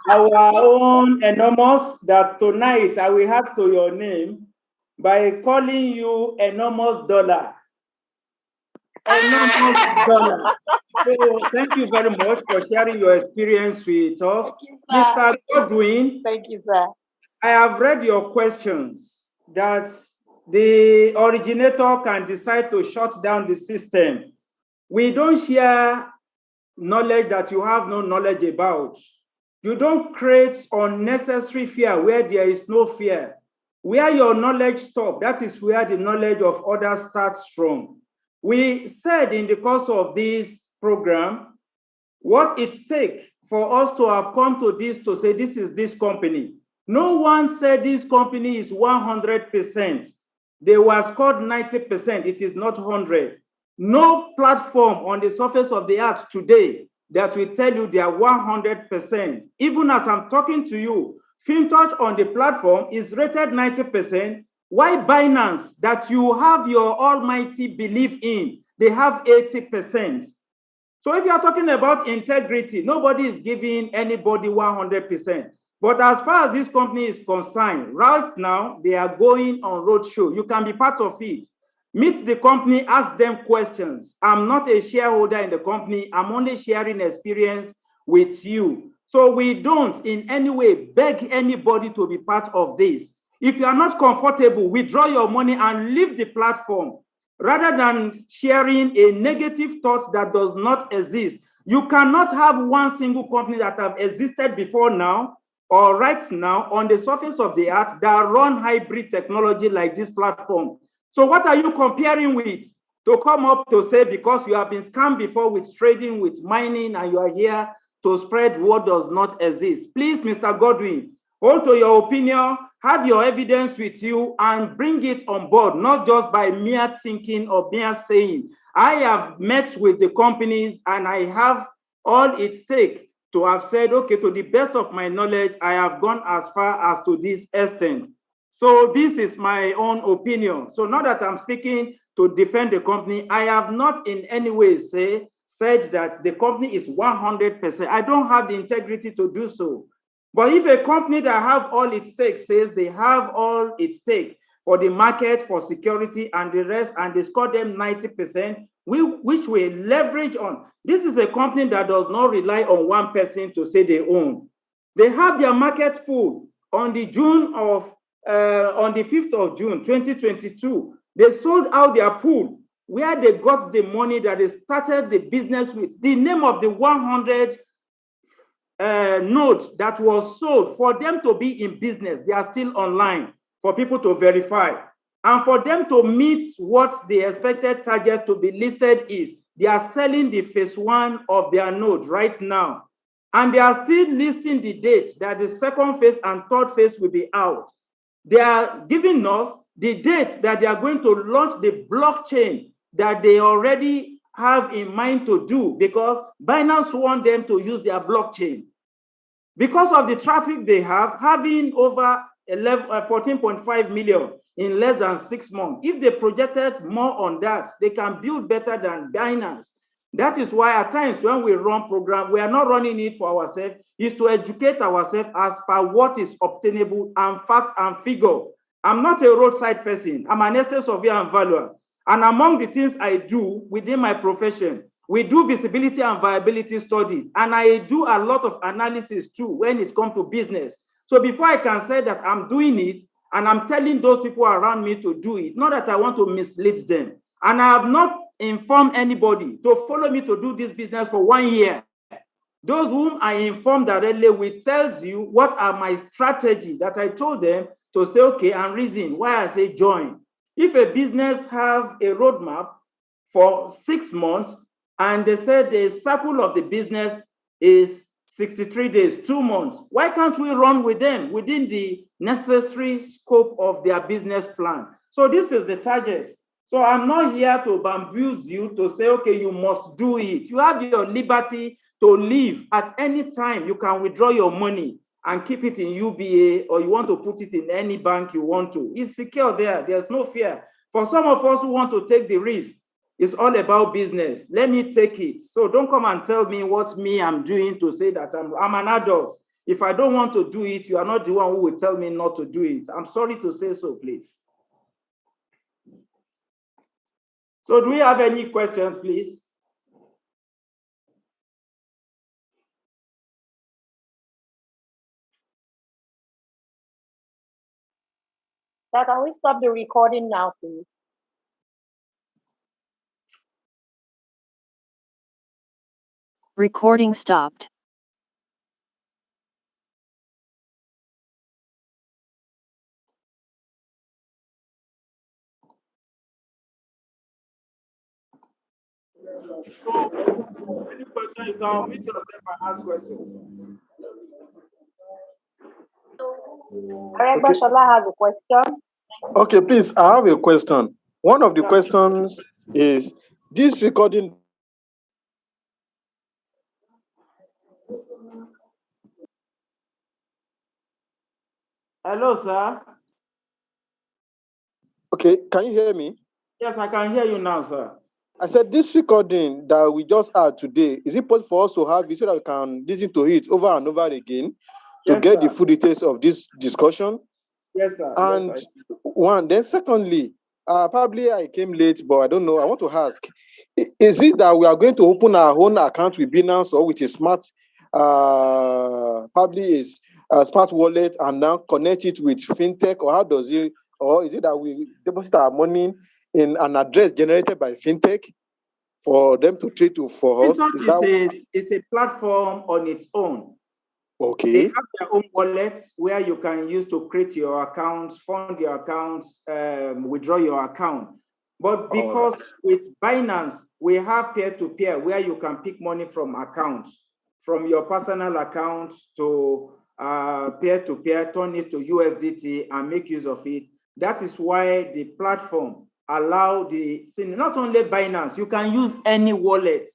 Our own enormous, that tonight I will have to your name by calling you Enormous Dollar. Enormous Dollar. So thank you very much for sharing your experience with us. Mr. Godwin. Thank you, sir. I have read your questions that the originator can decide to shut down the system. We don't share knowledge that you have no knowledge about. You don't create unnecessary fear where there is no fear. Where your knowledge stops, that is where the knowledge of others starts from. We said in the course of this program, what it takes for us to have come to this, to say this is this company. No one said this company is 100%. They were scored 90%. It is not 100. No platform on the surface of the earth today that will tell you they are 100%. Even as I'm talking to you, FinTOCH on the platform is rated 90%. Why Binance, that you have your almighty belief in, they have 80%. So if you are talking about integrity, nobody is giving anybody 100%. But as far as this company is concerned, right now, they are going on roadshow. You can be part of it. Meet the company, ask them questions. I'm not a shareholder in the company. I'm only sharing experience with you. So we don't in any way beg anybody to be part of this. If you are not comfortable, withdraw your money and leave the platform rather than sharing a negative thought that does not exist. You cannot have one single company that have existed before now or right now on the surface of the earth that run hybrid technology like this platform. So what are you comparing with to come up to say because you have been scammed before with trading, with mining, and you are here to spread what does not exist? Please, Mr. Godwin, hold to your opinion, have your evidence with you, and bring it on board, not just by mere thinking or mere saying. I have met with the companies and I have all it takes to have said, okay, to the best of my knowledge, I have gone as far as to this extent. So this is my own opinion. So now that I'm speaking to defend the company, I have not in any way said that the company is 100%. I don't have the integrity to do so. But if a company that have all it takes says they have all it takes for the market, for security and the rest, and they score them 90%, which we leverage on. This is a company that does not rely on one person to say they own. They have their market pool on the 5th of June, 2022. They sold out their pool where they got the money that they started the business with. The name of the 100 node that was sold, for them to be in business, they are still online for people to verify. And for them to meet what the expected target to be listed is, they are selling the phase 1 of their node right now. And they are still listing the date that the second phase and third phase will be out. They are giving us the date that they are going to launch the blockchain that they already have in mind to do, because Binance want them to use their blockchain. Because of the traffic they have, having over 14.5 million in less than 6 months. If they projected more on that, they can build better than Binance. That is why at times when we run program, we are not running it for ourselves, is to educate ourselves as per what is obtainable and fact and figure. I'm not a roadside person. I'm an estate surveyor and valuer. And among the things I do within my profession, we do visibility and viability studies. And I do a lot of analysis too when it comes to business. So before I can say that I'm doing it, and I'm telling those people around me to do it, not that I want to mislead them. And I have not informed anybody to follow me to do this business for 1 year. Those whom I informed directly will tell you what are my strategy that I told them to say, okay, and reason why I say join. If a business have a roadmap for 6 months, and they said the cycle of the business is 63 days, 2 months, why can't we run with them within the necessary scope of their business plan? So this is the target. So I'm not here to bamboozle you to say, okay, you must do it. You have your liberty to leave at any time. You can withdraw your money and keep it in UBA, or you want to put it in any bank you want to. It's secure there. There's no fear. For some of us who want to take the risk, it's all about business. Let me take it. So don't come and tell me what I'm doing to say that I'm an adult. If I don't want to do it, you are not the one who will tell me not to do it. I'm sorry to say so, please. So do we have any questions, please? Can we stop the recording now, please? Recording stopped. Any question, you can unmute yourself and ask questions. Okay. Shola has a question. Okay, please, I have a question. One of the questions is, this recording... Hello, sir. Okay, can you hear me? Yes, I can hear you now, sir. I said this recording that we just had today, is it possible for us to have it so that we can listen to it over and over again? to Yes, get the sir. full details of this discussion. Yes, sir. And Yes, one, then secondly, probably I came late, but I don't know. I want to ask, is it that we are going to open our own account with Binance or with a smart, probably is a smart wallet, and now connect it with FinTech, or how does it, or is it that we deposit our money in an address generated by FinTech for them to treat for us? Is that FinTech is a platform on its own. They okay? have their own wallets where you can use to create your accounts, fund your accounts, withdraw your account. But because with Binance, we have peer-to-peer where you can pick money from accounts, from your personal account to peer-to-peer, turn it to USDT and make use of it. That is why the platform allow not only Binance, you can use any wallet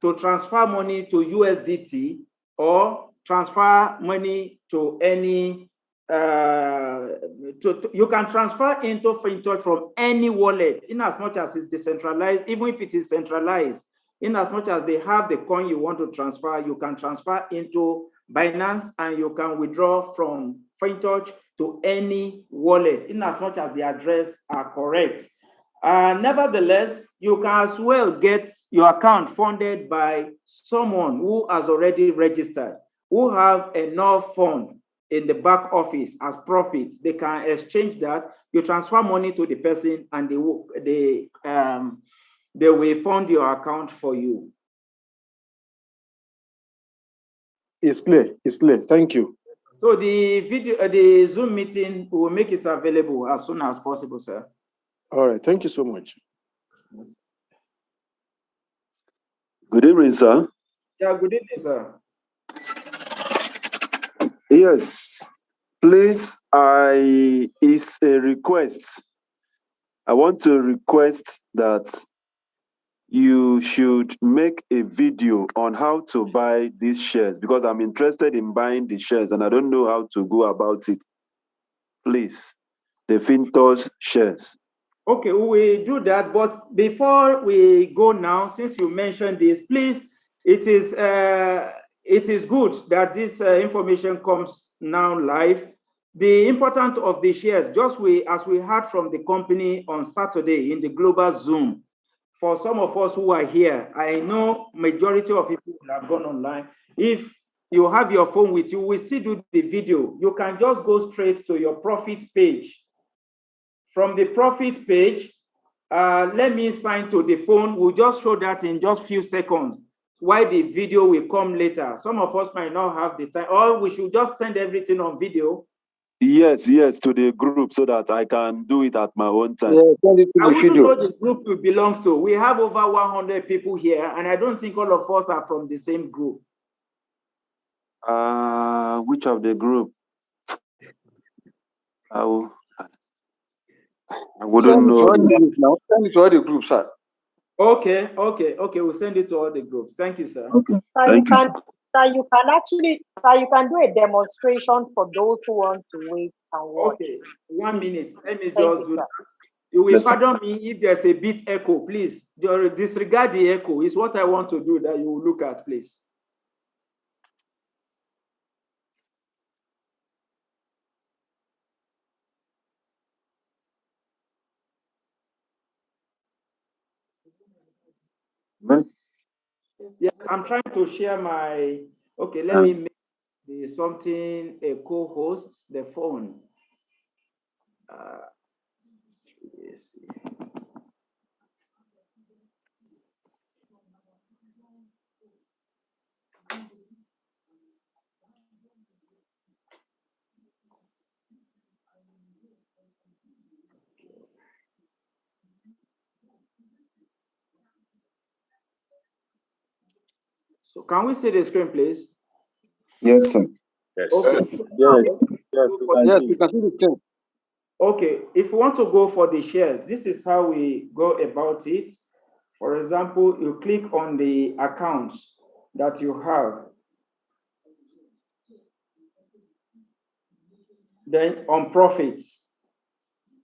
to transfer money to USDT or transfer money to any, you can transfer into FinTouch from any wallet in as much as it's decentralized, even if it is centralized. In as much as they have the coin you want to transfer, you can transfer into Binance and you can withdraw from FinTouch to any wallet in as much as the address are correct. Nevertheless, you can as well get your account funded by someone who has already registered, who have enough fund in the back office as profits. They can exchange that. You transfer money to the person and they will fund your account for you. It's clear. It's clear. Thank you. So the Zoom meeting, we will make it available as soon as possible, sir. All right. Thank you so much. Good evening, sir. Yeah, good evening, sir. Yes, please, it's a request. I want to request that you should make a video on how to buy these shares because I'm interested in buying the shares and I don't know how to go about it. Please, the FinTouch shares. Okay, we will do that. But before we go now, since you mentioned this, please, it is good that this information comes now live. The importance of the shares, as we heard from the company on Saturday in the global Zoom, for some of us who are here, I know majority of people have gone online. If you have your phone with you, we still do the video. You can just go straight to your profit page. From the profit page, let me sign to the phone. We'll just show that in just few seconds. Why the video will come later. Some of us might not have the time, or we should just send everything on video. Yes, to the group so that I can do it at my own time. Yeah, send it to I the wouldn't video. know the group you belongs to. We have over 100 people here, and I don't think all of us are from the same group. Which of the group? I wouldn't know. Send it to all the groups, sir. Okay. We'll send it to all the groups. Thank you, sir. Okay. Thank you, sir. You can do a demonstration for those who want to wait and watch. Okay, 1 minute. Let me Thank just you, do sir. that. You will pardon me if there's a bit echo, please. Disregard the echo. It's what I want to do that you will look at, please. Yes, I'm trying to share my. Okay, let me make something a co-host the phone. Yes. So can we see the screen, please? Yes, sir. Yes. Okay. Yes, we can see the screen. Okay, if you want to go for the shares, this is how we go about it. For example, you click on the accounts that you have. Then on profits.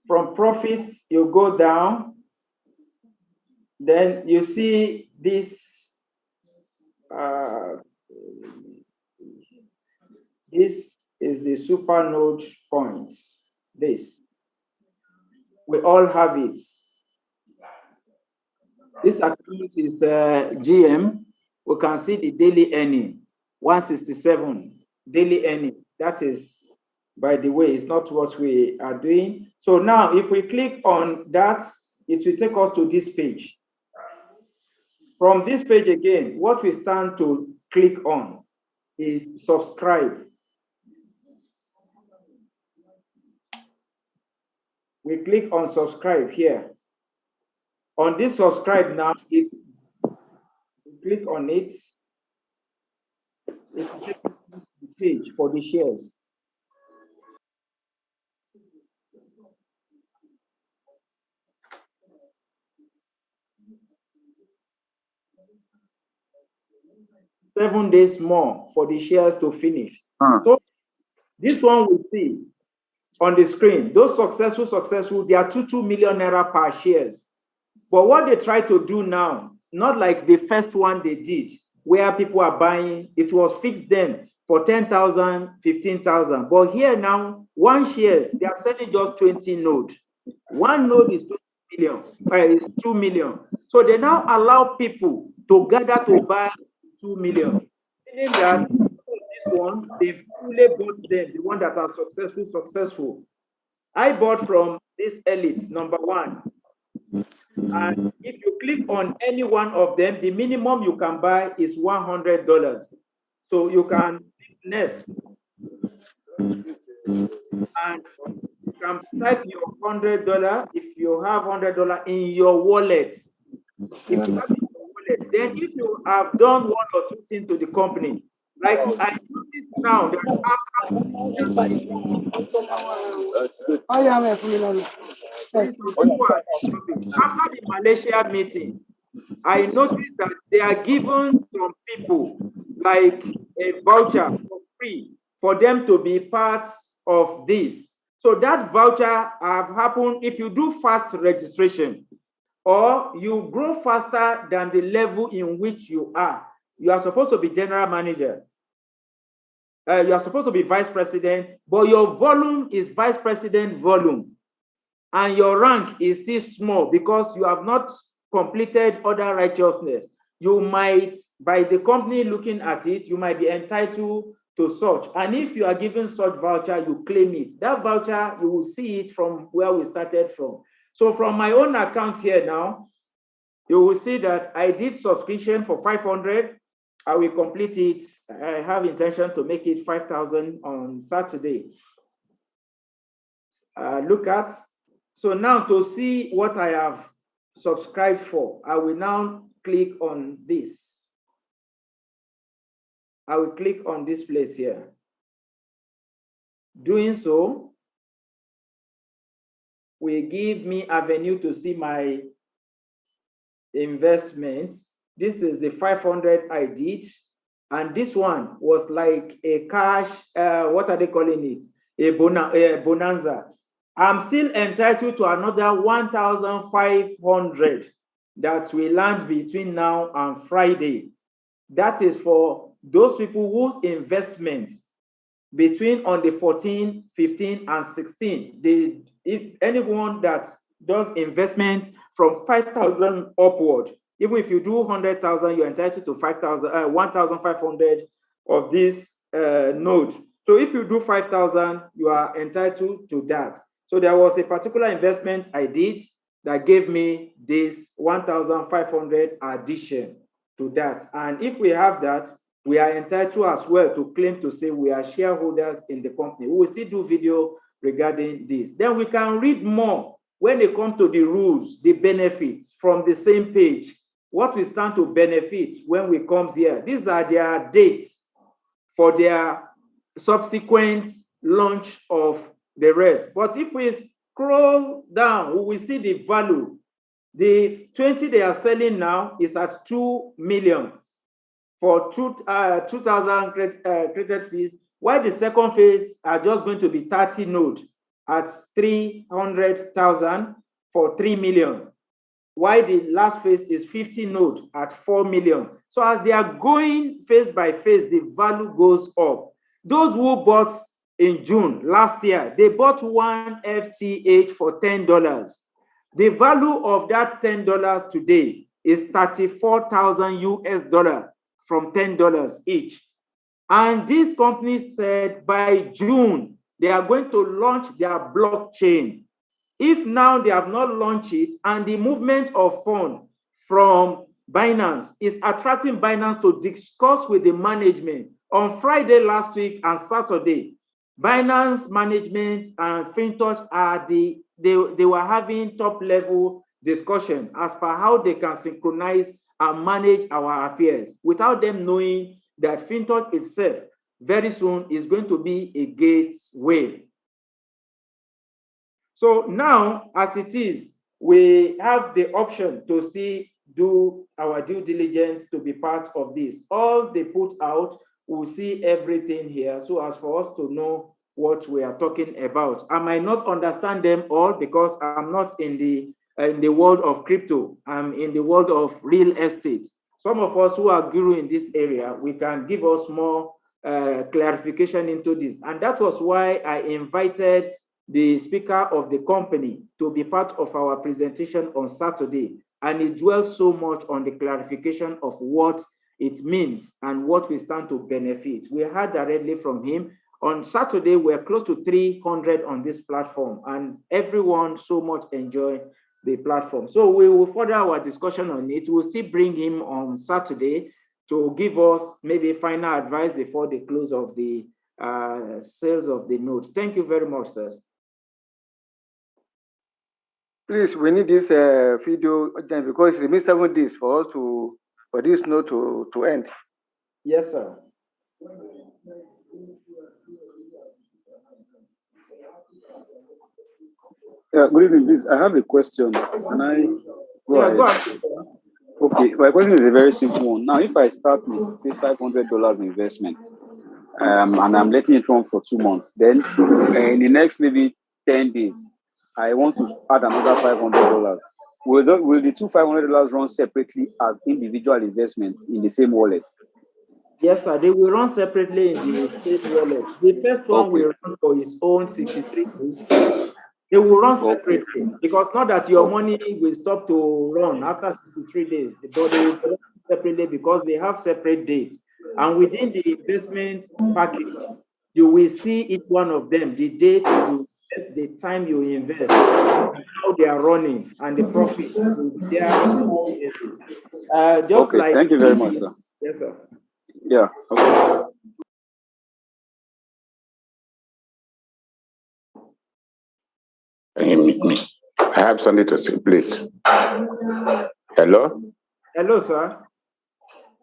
From profits, you go down. Then you see this, this is the super node points. This. We all have it. This account is GM. We can see the daily earning, 167 daily earning. That is, by the way, it's not what we are doing. So now if we click on that, it will take us to this page. From this page again, what we stand to click on is subscribe. We click on subscribe here. On this subscribe now, we click on it. It takes the page for the shares. Seven days more for the shares to finish. So this one we see on the screen. Those successful, they are 2 million naira per shares. But what they try to do now, not like the first one they did, where people are buying, it was fixed then for 10,000, 15,000. But here now, one shares, they are selling just 20 nodes. One node is 20 million, is 2 million. So they now allow people to gather to buy 2 million. Meaning that this one, they've fully bought them, the one that are successful. I bought from this elite, number one. And if you click on any one of them, the minimum you can buy is $100. So you can next. And you can type your $100 if you have $100 in your wallet. If you have it in your wallet, then if you have done one or two things to the company, like I noticed now that after the Malaysia meeting, I noticed that they are given some people like a voucher for free for them to be parts of this. So that voucher have happened if you do fast registration or you grow faster than the level in which you are. You are supposed to be general manager. You are supposed to be vice president, but your volume is vice president volume. And your rank is still small because you have not completed other righteousness. You might, by the company looking at it, you might be entitled to such. And if you are given such voucher, you claim it. That voucher, you will see it from where we started from. So from my own account here now, you will see that I did subscription for 500. I will complete it. I have intention to make it 5,000 on Saturday. Look at. So now to see what I have subscribed for, I will now click on this. I will click on this place here. Doing so will give me avenue to see my investments. This is the 500 I did. And this one was like a cash, what are they calling it? A bonanza. I'm still entitled to another 1,500 that will land between now and Friday. That is for those people whose investments between on the 14, 15, and 16. If anyone that does investment from 5,000 upward, even if you do 100,000, you're entitled to 1,500 of this node. So if you do 5,000, you are entitled to that. So there was a particular investment I did that gave me this 1,500 addition to that. And if we have that, we are entitled as well to claim to say we are shareholders in the company. We will still do video regarding this. Then we can read more when it comes to the rules, the benefits from the same page. What we stand to benefit when we come here. These are their dates for their subsequent launch of the rest. But if we scroll down, we will see the value. The 20 they are selling now is at 2 million for 2,000 created fees, while the second phase are just going to be 30 node at 300,000 for 3 million, while the last phase is 50 node at 4 million. So as they are going phase by phase, the value goes up. Those who bought in June last year, they bought one FTH for $10. The value of that $10 today is 34,000 US dollar from $10 each. And this company said by June, they are going to launch their blockchain. If now they have not launched it and the movement of funds from Binance is attracting Binance to discuss with the management on Friday last week and Saturday, Binance management and FinTouch are they were having top level discussion as per how they can synchronize and manage our affairs without them knowing that FinTouch itself very soon is going to be a gateway. So now, as it is, we have the option to still do our due diligence to be part of this. All they put out, we'll see everything here so as for us to know what we are talking about. I might not understand them all because I'm not in the world of crypto. I'm in the world of real estate. Some of us who are guru in this area, we can give us more clarification into this. And that was why I invited the speaker of the company to be part of our presentation on Saturday. And he dwells so much on the clarification of what it means and what we stand to benefit. We heard directly from him. On Saturday, we're close to 300 on this platform, and everyone so much enjoy the platform. So we will further our discussion on it. We'll still bring him on Saturday to give us maybe final advice before the close of the sales of the note. Thank you very much, sir. Please, we need this video because it remains 7 days for us for this note to end. Yes, sir. Good evening, please. I have a question. Can I go ahead? Go ahead. Okay, my question is a very simple one. Now, if I start with, say, $500 investment, and I'm letting it run for 2 months, then in the next maybe 10 days, I want to add another $500. Will the two $500 run separately as individual investments in the same wallet? Yes, sir. They will run separately in the same wallet. The first one will run for its own 63 days. They will run separately because not that your money will stop to run after 63 days, but they will run separately because they have separate dates. And within the investment package, you will see each one of them, the date you invest, the time you invest, and how they are running, and the profit will be there on the basis. Just okay, like thank you very much, sir. Yes, sir. Yeah. Okay. Can you meet me? I have something to say, please. Hello? Hello, sir.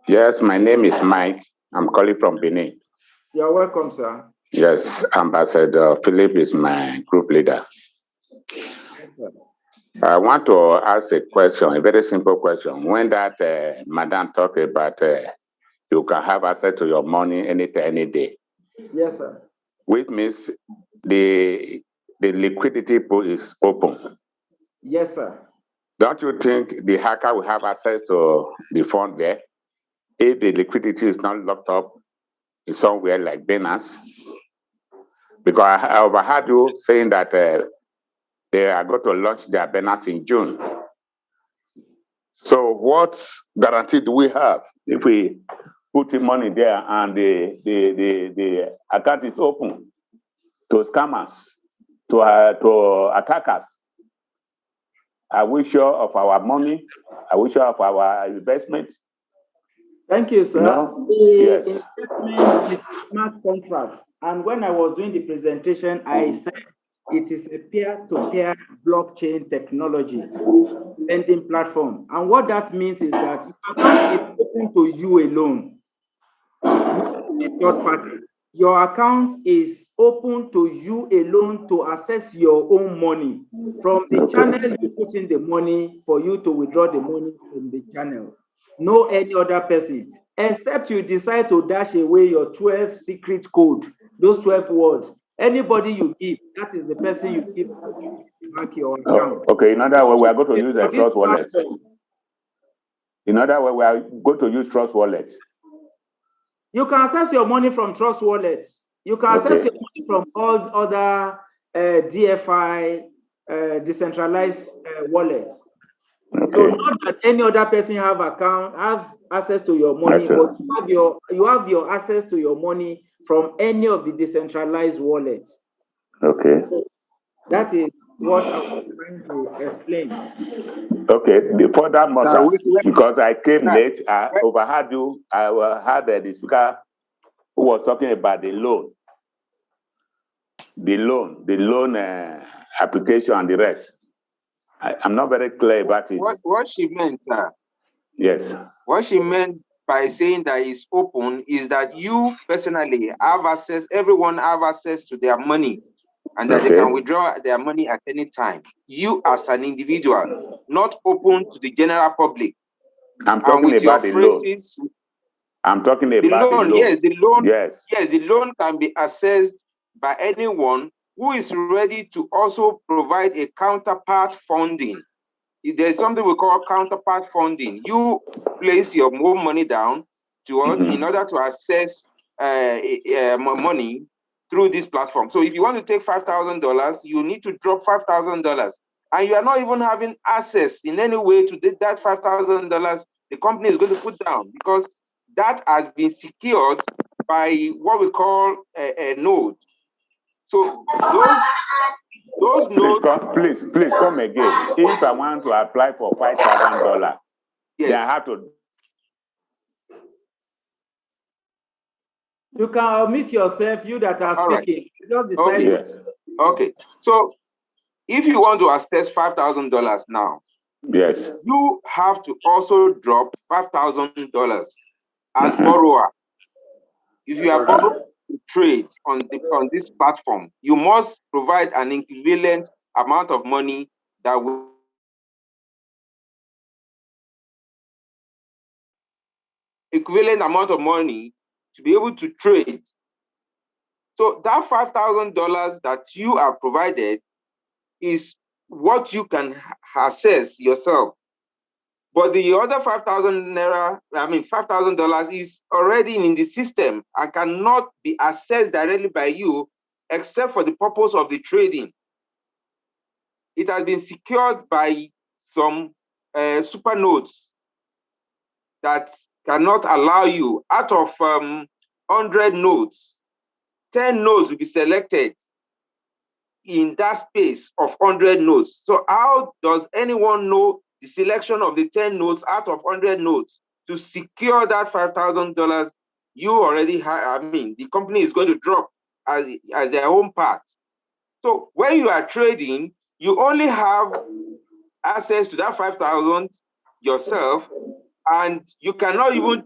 Yes, my name is Mike. I'm calling from Benin. You're welcome, sir. Yes, Ambassador Philip is my group leader. I want to ask a question, a very simple question. When that madam talked about you can have access to your money anytime, any day. Yes, sir. Which means the liquidity pool is open. Yes, sir. Don't you think the hacker will have access to the fund there if the liquidity is not locked up in somewhere like Binance? Because I overheard you saying that they are going to launch their Binance in June. So what guarantee do we have if we put in money there and the account is open to scammers, to attackers? Are we sure of our money? Are we sure of our investment? Thank you, sir. No? The Yes. investment is smart contracts. And when I was doing the presentation, I said it is a peer-to-peer blockchain technology lending platform. And what that means is that your account is open to you alone, not to a third party. Your account is open to you alone to access your own money from the channel you put in the money for you to withdraw the money from the channel. No any other person, except you decide to dash away your 12 secret code, those 12 words. Anybody you give, that is the person you give to hack your account. Okay, in other words, we are going to use a trust wallet. In other words, we are going to use trust wallet. You can access your money from trust wallet. You can access your money from all other DFI decentralized wallets. Okay. So not that any other person have access to your money, but you have your access to your money from any of the decentralized wallets. Okay. So that is what I was trying to explain. Okay. Before that, Musa, wait. because I came Now, late, I overheard you. I heard the speaker who was talking about the loan, application, and the rest. I'm not very clear about it. What she meant, sir, Yes. what she meant by saying that it's open is that you personally have access, everyone have access to their money, and that they can withdraw their money at any time. You as an individual, not open to the general public. I'm talking about the loan. I'm talking about the loan. Yes, the loan. Yes. Yes, the loan can be accessed by anyone who is ready to also provide a counterpart funding. There's something we call counterpart funding. You place your own money down in order to access money through this platform. So if you want to take $5,000, you need to drop $5,000, and you are not even having access in any way to that $5,000 the company is going to put down, because that has been secured by what we call a node. So those nodes. Please come again. If I want to apply for $5,000, yes, then I have to. You can unmute yourself, you that are speaking. Just decide. Okay. Okay. So if you want to access $5,000 now, yes, you have to also drop $5,000 as borrower. If you are borrowing to trade on this platform, you must provide an equivalent amount of money that will to be able to trade. So that $5,000 that you are provided is what you can access yourself. But the other $5,000 is already in the system and cannot be accessed directly by you except for the purpose of the trading. It has been secured by some super nodes that cannot allow you. Out of 100 nodes, 10 nodes will be selected in that space of 100 nodes. So how does anyone know the selection of the 10 nodes out of 100 nodes to secure that $5,000 you already have? I mean, the company is going to drop as their own part. So when you are trading, you only have access to that 5,000 yourself, and you cannot even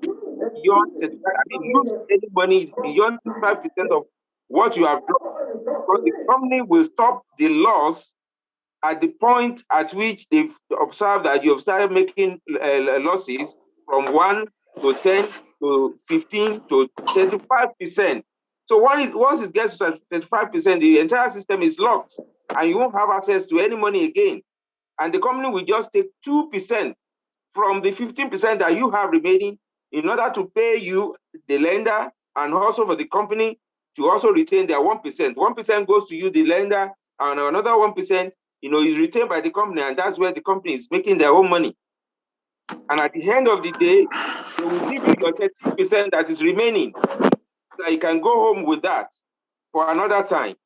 use any money beyond 5% of what you have dropped, because the company will stop the loss at the point at which they've observed that you have started making losses from 1 to 10 to 15 to 35%. So once it gets to 35%, the entire system is locked and you won't have access to any money again. And the company will just take 2% from the 15% that you have remaining in order to pay you, the lender, and also for the company to also retain their 1%. 1% goes to you, the lender, and another 1%, is retained by the company, and that's where the company is making their own money. And at the end of the day, they will give you your 30% that is remaining, so you can go home with that for another time.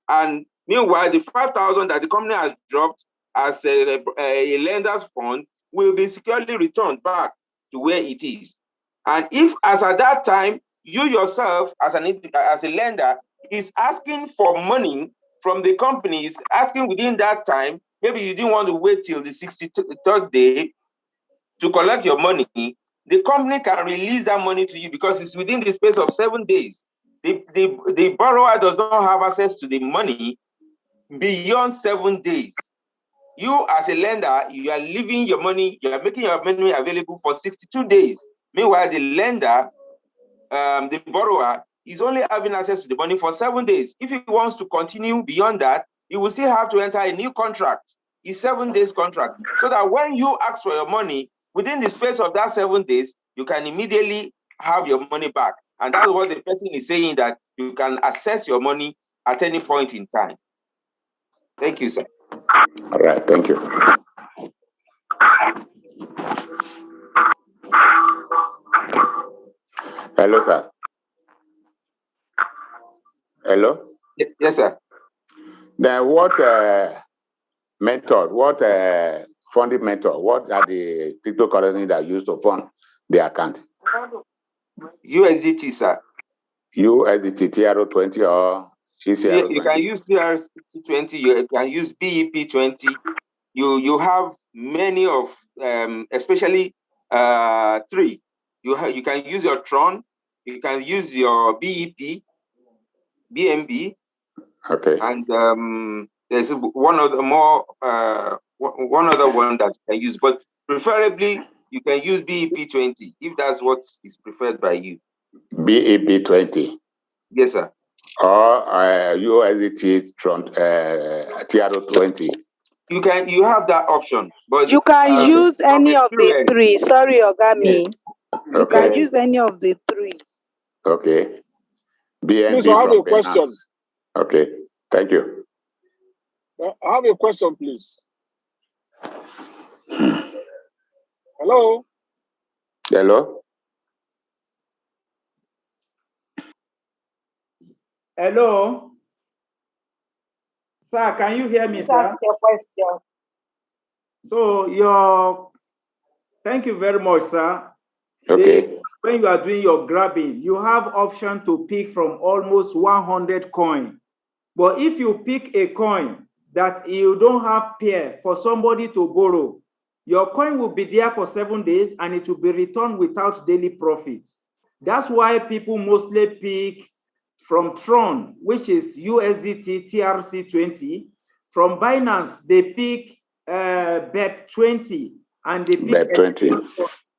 And meanwhile, the 5,000 that the company has dropped as a lender's fund will be securely returned back to where it is. And if, as at that time, you yourself, as a lender, is asking for money from the company, is asking within that time, maybe you didn't want to wait till the 63rd day to collect your money, the company can release that money to you because it's within the space of 7 days. The borrower does not have access to the money beyond 7 days. You, as a lender, you are leaving your money, you are making your money available for 62 days. Meanwhile, the lender, the borrower, is only having access to the money for 7 days. If he wants to continue beyond that, he will still have to enter a new contract. It's 7 days contract. So that when you ask for your money, within the space of that 7 days, you can immediately have your money back. And that's what the person is saying, that you can access your money at any point in time. Thank you, sir. All right, thank you. Hello, sir. Hello? Yes, sir. Then what method, what funding method, what are the cryptocurrencies that are used to fund the account? USDT, sir. USDT, TRO20 or ECRO20? You can use TRO20, you can use BEP20. You have many of, especially 3. You can use your Tron, you can use your BEP, BNB. Okay. And there's one other one that you can use, but preferably you can use BEP20 if that's what is preferred by you. BEP20? Yes, sir. Or USDT Tron TRO20? You have that option, but you can use any of the 3. Sorry, Ogami. Okay. You can use any of the 3. Okay. BNB Please, I have from a question. Binance. Okay, thank you. I have a question, please. Hello? Hello? Hello? Sir, can you hear me, Please sir? ask your question. So thank you very much, sir. Okay. When you are doing your grabbing, you have option to pick from almost 100 coins. But if you pick a coin that you don't have pair for somebody to borrow, your coin will be there for 7 days and it will be returned without daily profit. That's why people mostly pick from Tron, which is USDT TRC20. From Binance, they pick BEP20 and they pick BEP20.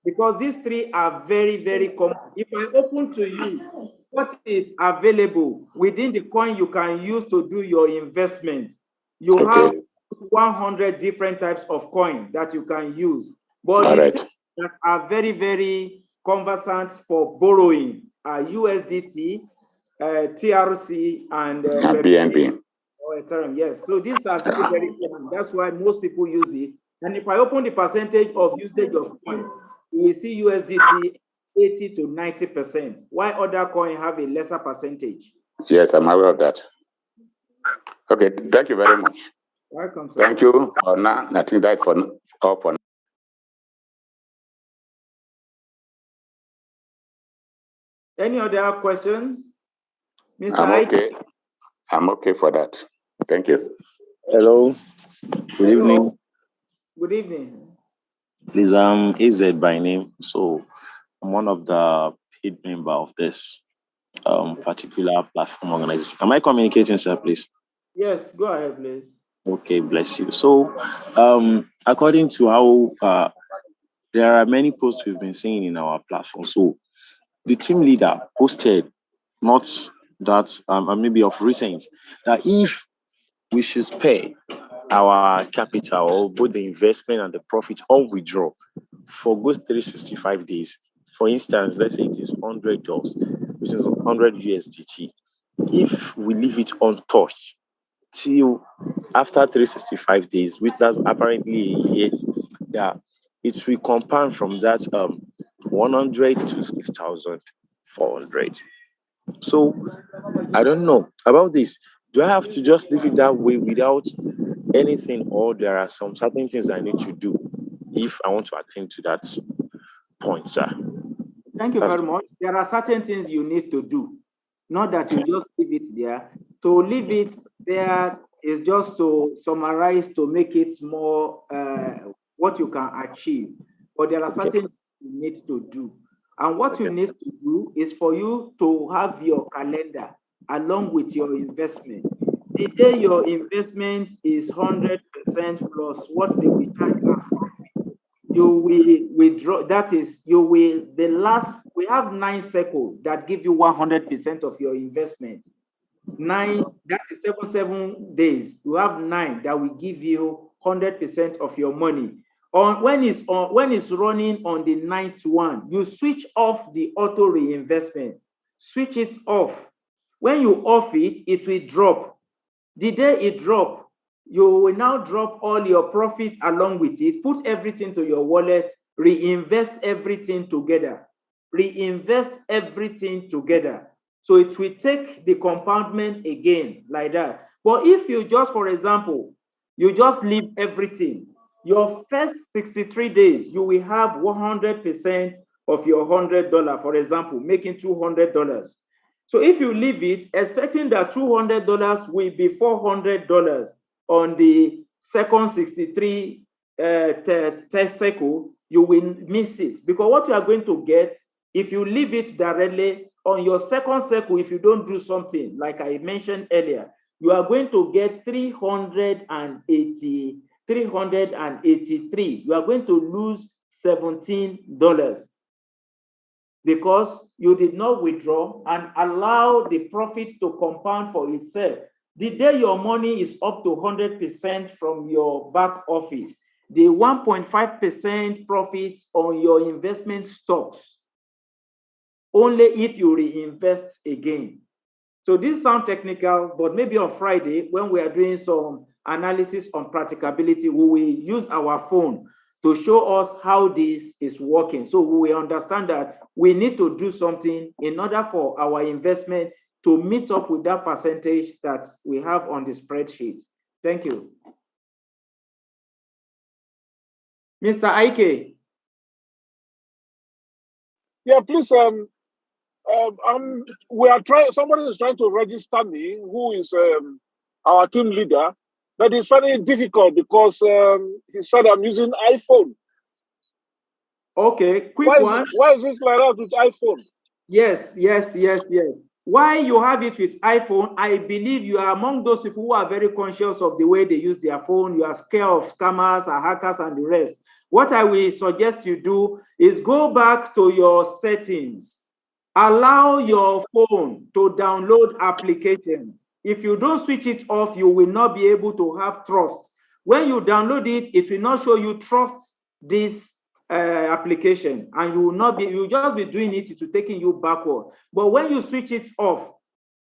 because these 3 are very, very common. If I open to you what is available within the coin you can use to do your investment, you have 100 different types of coin that you can use. But the things that are very, very conversant for borrowing are USDT, TRC, and BNB. Or Ethereum, yes. So these are very, very common. That's why most people use it. And if I open the percentage of usage of coin, you will see USDT 80 to 90%, while other coins have a lesser percentage. Yes, I'm aware of that. Okay, thank you very much. Welcome, sir. Thank you for now. I think that's all for now. Any other questions? Mr. I'm Ike? okay. I'm okay for that. Thank you. Hello. Good evening. Good evening. Please, I'm AZ by name. So I'm one of the paid member of this particular platform organization. Am I communicating, sir, please? Yes, go ahead, please. Okay, bless you. So according to how there are many posts we've been seeing in our platform. So the team leader posted, not that maybe of recent, that if we should spare our capital, or both the investment and the profit, or withdraw for good 365 days. For instance, let's say it is $100, which is 100 USDT. If we leave it untouched till after 365 days, which that's apparently a year, yeah, it will compound from that 100 to 6,400. So I don't know about this. Do I have to just leave it that way without anything, or there are some certain things I need to do if I want to attend to that point, sir? Thank you very much. There are certain things you need to do, not that you just leave it there. To leave it there is just to summarize, to make it more what you can achieve. But there are certain things you need to do. And what you need to do is for you to have your calendar along with your investment. The day your investment is 100% plus what they will charge as profit, you will withdraw. That is, we have 9 cycles that give you 100% of your investment. 9, that is 7 days. You have 9 that will give you 100% of your money. When it's running on the 9th one, you switch off the auto reinvestment. Switch it off. When you off it, it will drop. The day it drop, you will now drop all your profits along with it, put everything to your wallet, reinvest everything together. Reinvest everything together. So it will take the compoundment again like that. But if you just, for example, you just leave everything, your first 63 days, you will have 100% of your $100, for example, making $200. So if you leave it, expecting that $200 will be $400 on the second 63 test cycle, you will miss it. Because what you are going to get, if you leave it directly on your second cycle, if you don't do something, like I mentioned earlier, you are going to get 383. You are going to lose $17 because you did not withdraw and allow the profit to compound for itself. The day your money is up to 100% from your back office, the 1.5% profit on your investment stops only if you reinvest again. So this sounds technical, but maybe on Friday, when we are doing some analysis on practicability, we will use our phone to show us how this is working. So we will understand that we need to do something in order for our investment to meet up with that percentage that we have on the spreadsheet. Thank you. Mr. Ike. Yeah, please, we are trying, somebody is trying to register me, who is our team leader. That is very difficult because he said I'm using iPhone. Okay, quick one. Why is it like that with iPhone? Yes. Why you have it with iPhone, I believe you are among those people who are very conscious of the way they use their phone. You are scared of scammers and hackers and the rest. What I will suggest you do is go back to your settings. Allow your phone to download applications. If you don't switch it off, you will not be able to have trust. When you download it, it will not show you trust this application, and you will not be, you just be doing it to taking you backward. But when you switch it off,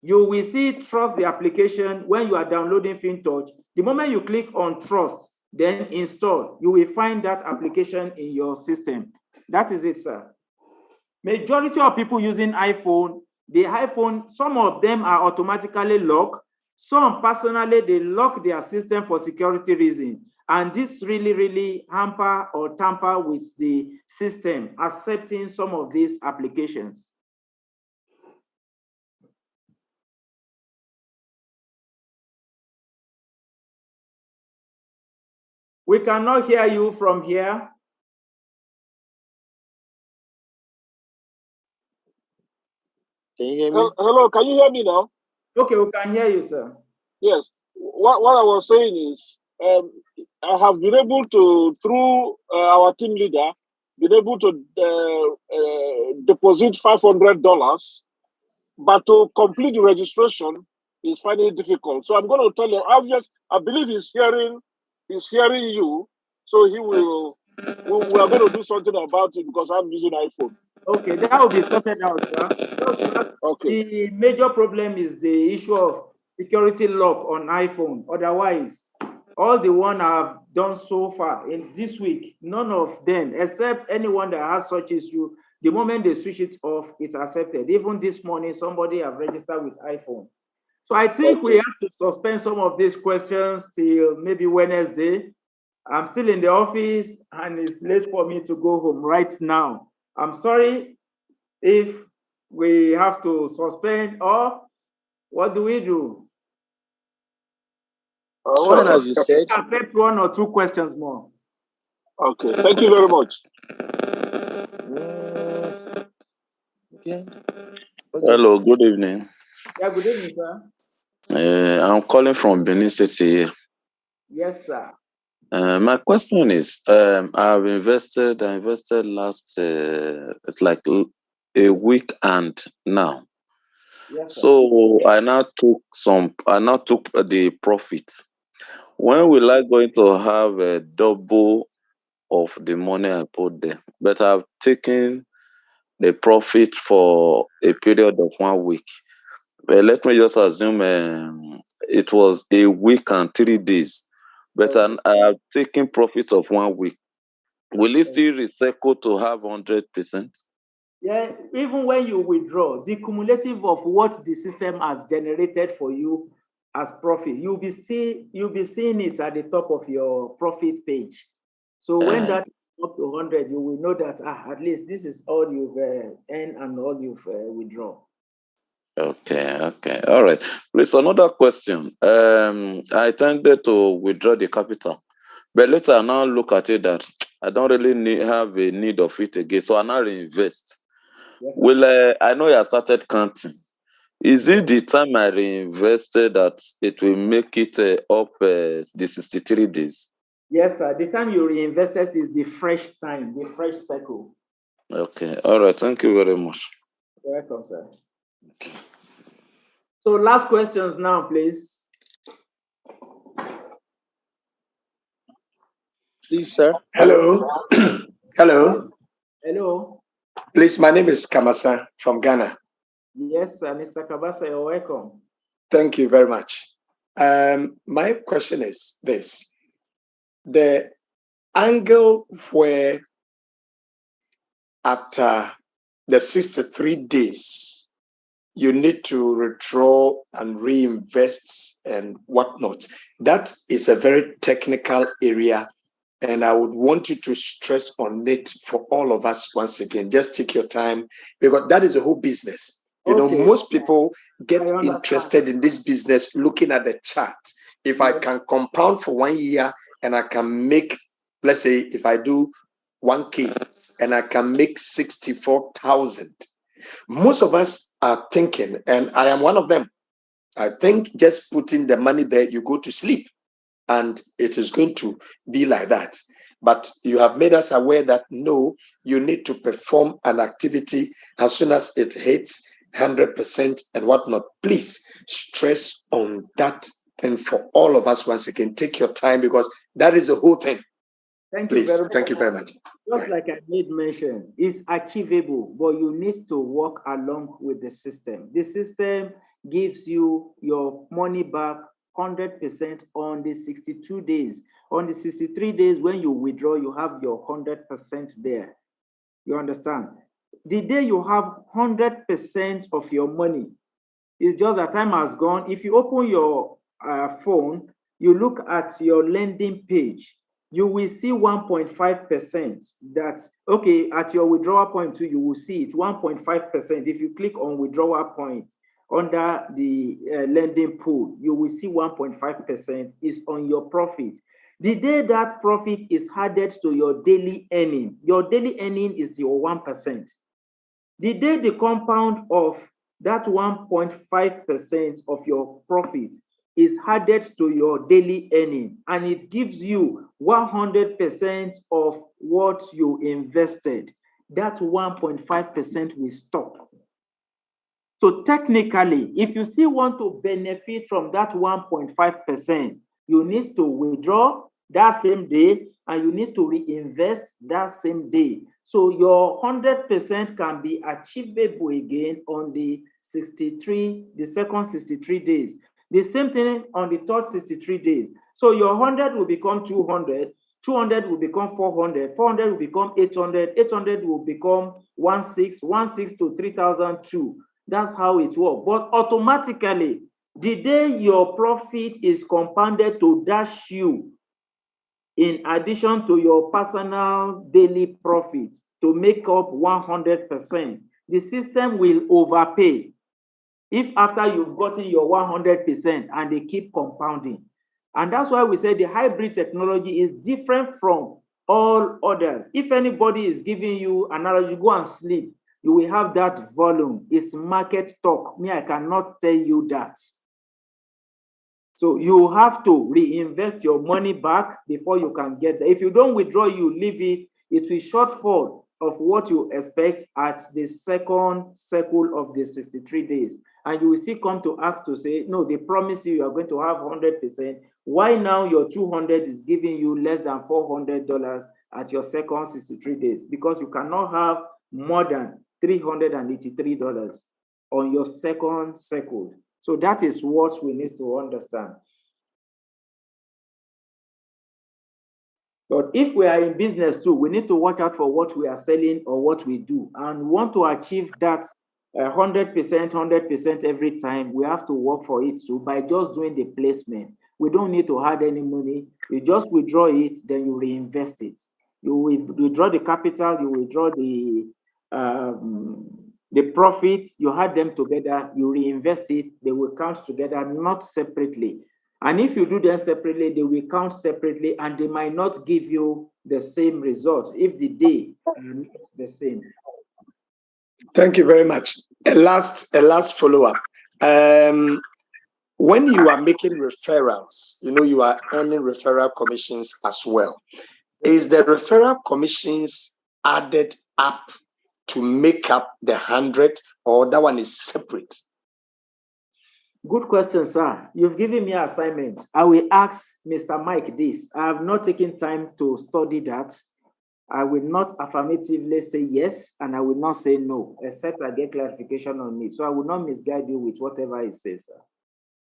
you will see trust the application when you are downloading FinTouch. The moment you click on trust, then install, you will find that application in your system. That is it, sir. Majority of people using iPhone, the iPhone, some of them are automatically locked. Some personally, they lock their system for security reasons. And this really hamper or tamper with the system accepting some of these applications. We cannot hear you from here. Can you hear me? Hello, can you hear me now? Okay, we can hear you, sir. Yes. What I was saying is, I have been able to, through our team leader, been able to deposit $500, but to complete the registration is finding it difficult. So I'm going to tell you, I believe he's hearing you, so we are going to do something about it because I'm using iPhone. Okay, that will be sorted out, sir. Okay. The major problem is the issue of security lock on iPhone. Otherwise, all the one I've done so far in this week, none of them, except anyone that has such issue, the moment they switch it off, it's accepted. Even this morning, somebody have registered with iPhone. So I think we have to suspend some of these questions till maybe Wednesday. I'm still in the office and it's late for me to go home right now. I'm sorry if we have to suspend, or what do we do? Fine, as you said. Accept one or two questions more. Okay, thank you very much. Okay. Hello, good evening. Yeah, good evening, sir. I'm calling from Benin City. Yes, sir. My question is, I invested last, it's like a week and now. Yes, so I now took the profit. When will I going to have a double of the money I put there? But I've taken the profit for a period of 1 week. Well, let me just assume it was a week and 3 days, but Okay. I have taken profit of 1 week. Will it still recycle to have 100%? Yeah, even when you withdraw, the cumulative of what the system has generated for you as profit, you'll be seeing it at the top of your profit page. So when that is up to 100, you will know that at least this is all you've earned and all you've withdrawn. Okay. All right. Please, another question. I tended to withdraw the capital, but later I now look at it that I don't really have a need of it again, so I now reinvest. Well, I know you started counting. Is it the time I reinvested that it will make it up the 63 days? Yes, sir. The time you reinvested is the fresh time, the fresh cycle. Okay. All right. Thank you very much. You're welcome, sir. Okay. So last questions now, please. Please, sir. Hello. Hello. Hello. Please, my name is Kamasa from Ghana. Yes, sir. Mr. Kabasa, you're welcome. Thank you very much. My question is this. The angle where after the 63 days, you need to withdraw and reinvest and whatnot. That is a very technical area, and I would want you to stress on it for all of us once again. Just take your time, because that is a whole business. You know, most people get interested in this business looking at the chart. If I can compound for 1 year and I can make, let's say, if I do 1K and I can make 64,000. Most of us are thinking, and I am one of them, I think just putting the money there, you go to sleep, and it is going to be like that. But you have made us aware that no, you need to perform an activity as soon as it hits 100% and whatnot. Please stress on that thing for all of us once again. Take your time, because that is the whole thing. Thank Please. you very much. Thank you very much. Just like I made mention, it's achievable, but you need to work along with the system. The system gives you your money back 100% on the 62 days. On the 63 days, when you withdraw, you have your 100% there. You understand? The day you have 100% of your money, it's just that time has gone. If you open your phone, you look at your lending page, you will see 1.5%. That's okay. At your withdrawal point too, you will see it 1.5%. If you click on withdrawal point under the lending pool, you will see 1.5% is on your profit. The day that profit is added to your daily earning is your 1%. The day the compound of that 1.5% of your profit is added to your daily earning, and it gives you 100% of what you invested, that 1.5% will stop. So technically, if you still want to benefit from that 1.5%, you need to withdraw that same day and you need to reinvest that same day. So your 100% can be achievable again on the second 63 days. The same thing on the third 63 days. So your 100 will become 200, 200 will become 400, 400 will become 800, 800 will become 16 to 3002. That's how it works. But automatically, the day your profit is compounded to dash you, in addition to your personal daily profits, to make up 100%, the system will overpay if after you've gotten your 100% and they keep compounding. And that's why we say the hybrid technology is different from all others. If anybody is giving you analogy, go and sleep, you will have that volume. It's market talk. Me, I cannot tell you that. So you have to reinvest your money back before you can get there. If you don't withdraw, you leave it, it will shortfall of what you expect at the second cycle of the 63 days. And you will still come to ask to say, no, they promise you are going to have 100%. Why now your 200 is giving you less than $400 at your second 63 days? Because you cannot have more than $383. on your second circle. So that is what we need to understand. But if we are in business too, we need to watch out for what we are selling or what we do. And we want to achieve that 100% every time. We have to work for it too by just doing the placement. We don't need to add any money. You just withdraw it, then you reinvest it. You withdraw the capital, you withdraw the profits, you add them together, you reinvest it, they will count together, not separately. And if you do them separately, they will count separately and they might not give you the same result if the day are not the same. Thank you very much. A last follow-up. When you are making referrals, you are earning referral commissions as well. Is the referral commissions added up to make up the 100, or that one is separate? Good question, sir. You've given me an assignment. I will ask Mr. Mike this. I have not taken time to study that. I will not affirmatively say yes, and I will not say no, except I get clarification on it. So I will not misguide you with whatever he says, sir.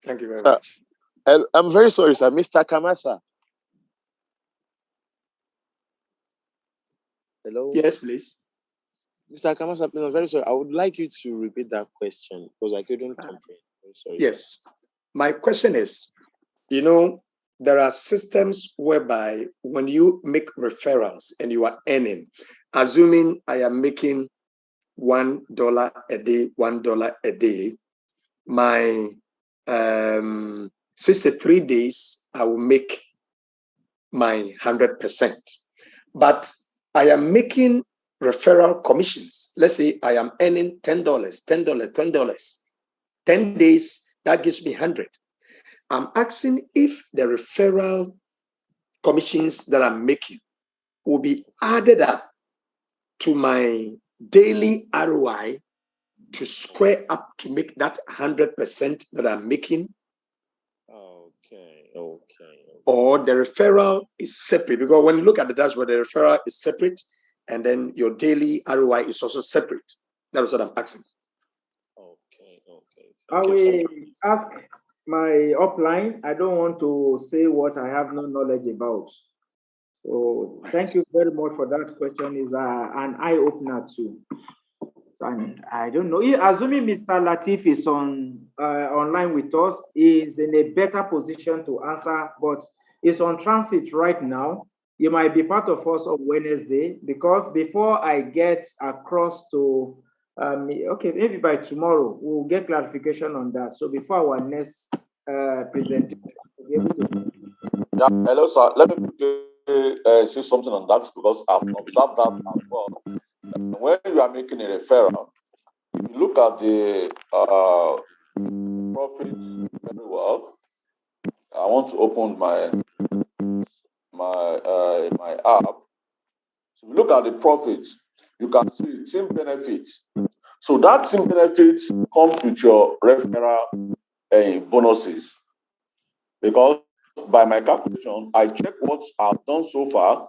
Thank you very much. I'm very sorry, sir. Mr. Kamasa. Hello? Yes, please. Mr. Kamasa, please, I'm very sorry. I would like you to repeat that question because I couldn't comprehend. Sorry. Yes. My question is, there are systems whereby when you make referrals and you are earning, assuming I am making $1 a day, $1 a day, my 63 days, I will make my 100%. But I am making referral commissions. Let's say I am earning $10. 10 days, that gives me 100. I'm asking if the referral commissions that I'm making will be added up to my daily ROI to square up to make that 100% that I'm making. Okay. Or the referral is separate, because when you look at the dashboard, the referral is separate, and then your daily ROI is also separate. That is what I'm asking. I will ask my upline. I don't want to say what I have no knowledge about. So thank you very much for that question. Is an eye-opener too. And I don't know. Assuming Mr. Latif is online with us, is in a better position to answer, but is on transit right now. You might be part of us on Wednesday, because before I get across to okay, maybe by tomorrow we'll get clarification on that. So before our next presentation, we'll be able to... Yeah, hello, sir. Let me say something on that, because I've observed that as well. When you are making a referral, if you look at the profits very well. I want to open my app. So look at the profits. You can see team benefits. So that team benefits comes with your referral bonuses. Because by my calculation, I check what I've done so far.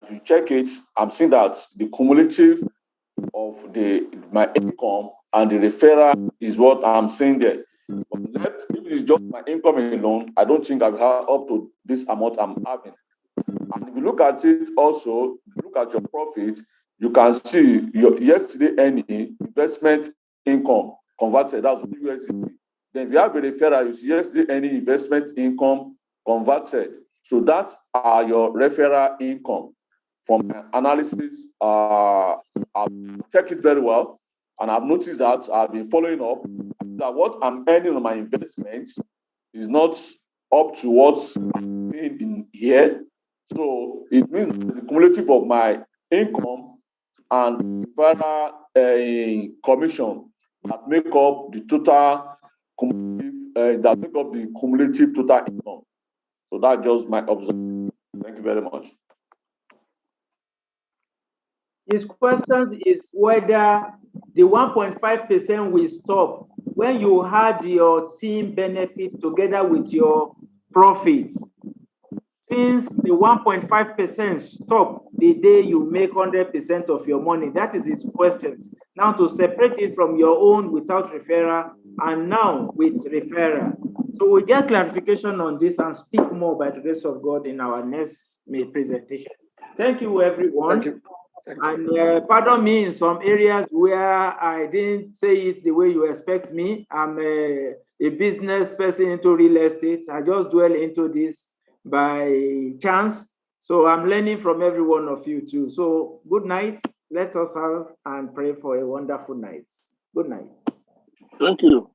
If you check it, I'm seeing that the cumulative of my income and the referral is what I'm seeing there. But left, if it is just my income alone, I don't think I've had up to this amount I'm having. And if you look at it also, look at your profit, you can see your yesterday any investment income converted, that's USD. Then if you have a referral, you see yesterday any investment income converted. So that's your referral income. From my analysis, I've checked it very well, and I've noticed that I've been following up that what I'm earning on my investments is not up to what's in here. So it means the cumulative of my income and referral commission that make up the total cumulative total income. So that's just my observation. Thank you very much. His question is whether the 1.5% will stop when you had your team benefit together with your profits. since the 1.5% stop the day you make 100% of your money? That is his questions. Now to separate it from your own without referral and now with referral. So we get clarification on this and speak more by the grace of God in our next presentation. Thank you, everyone. Thank you. And pardon me in some areas where I didn't say it the way you expect me. I'm a business person into real estate. I just dwell into this by chance. So I'm learning from every one of you too. So good night. Let us have and pray for a wonderful night. Good night. Thank you.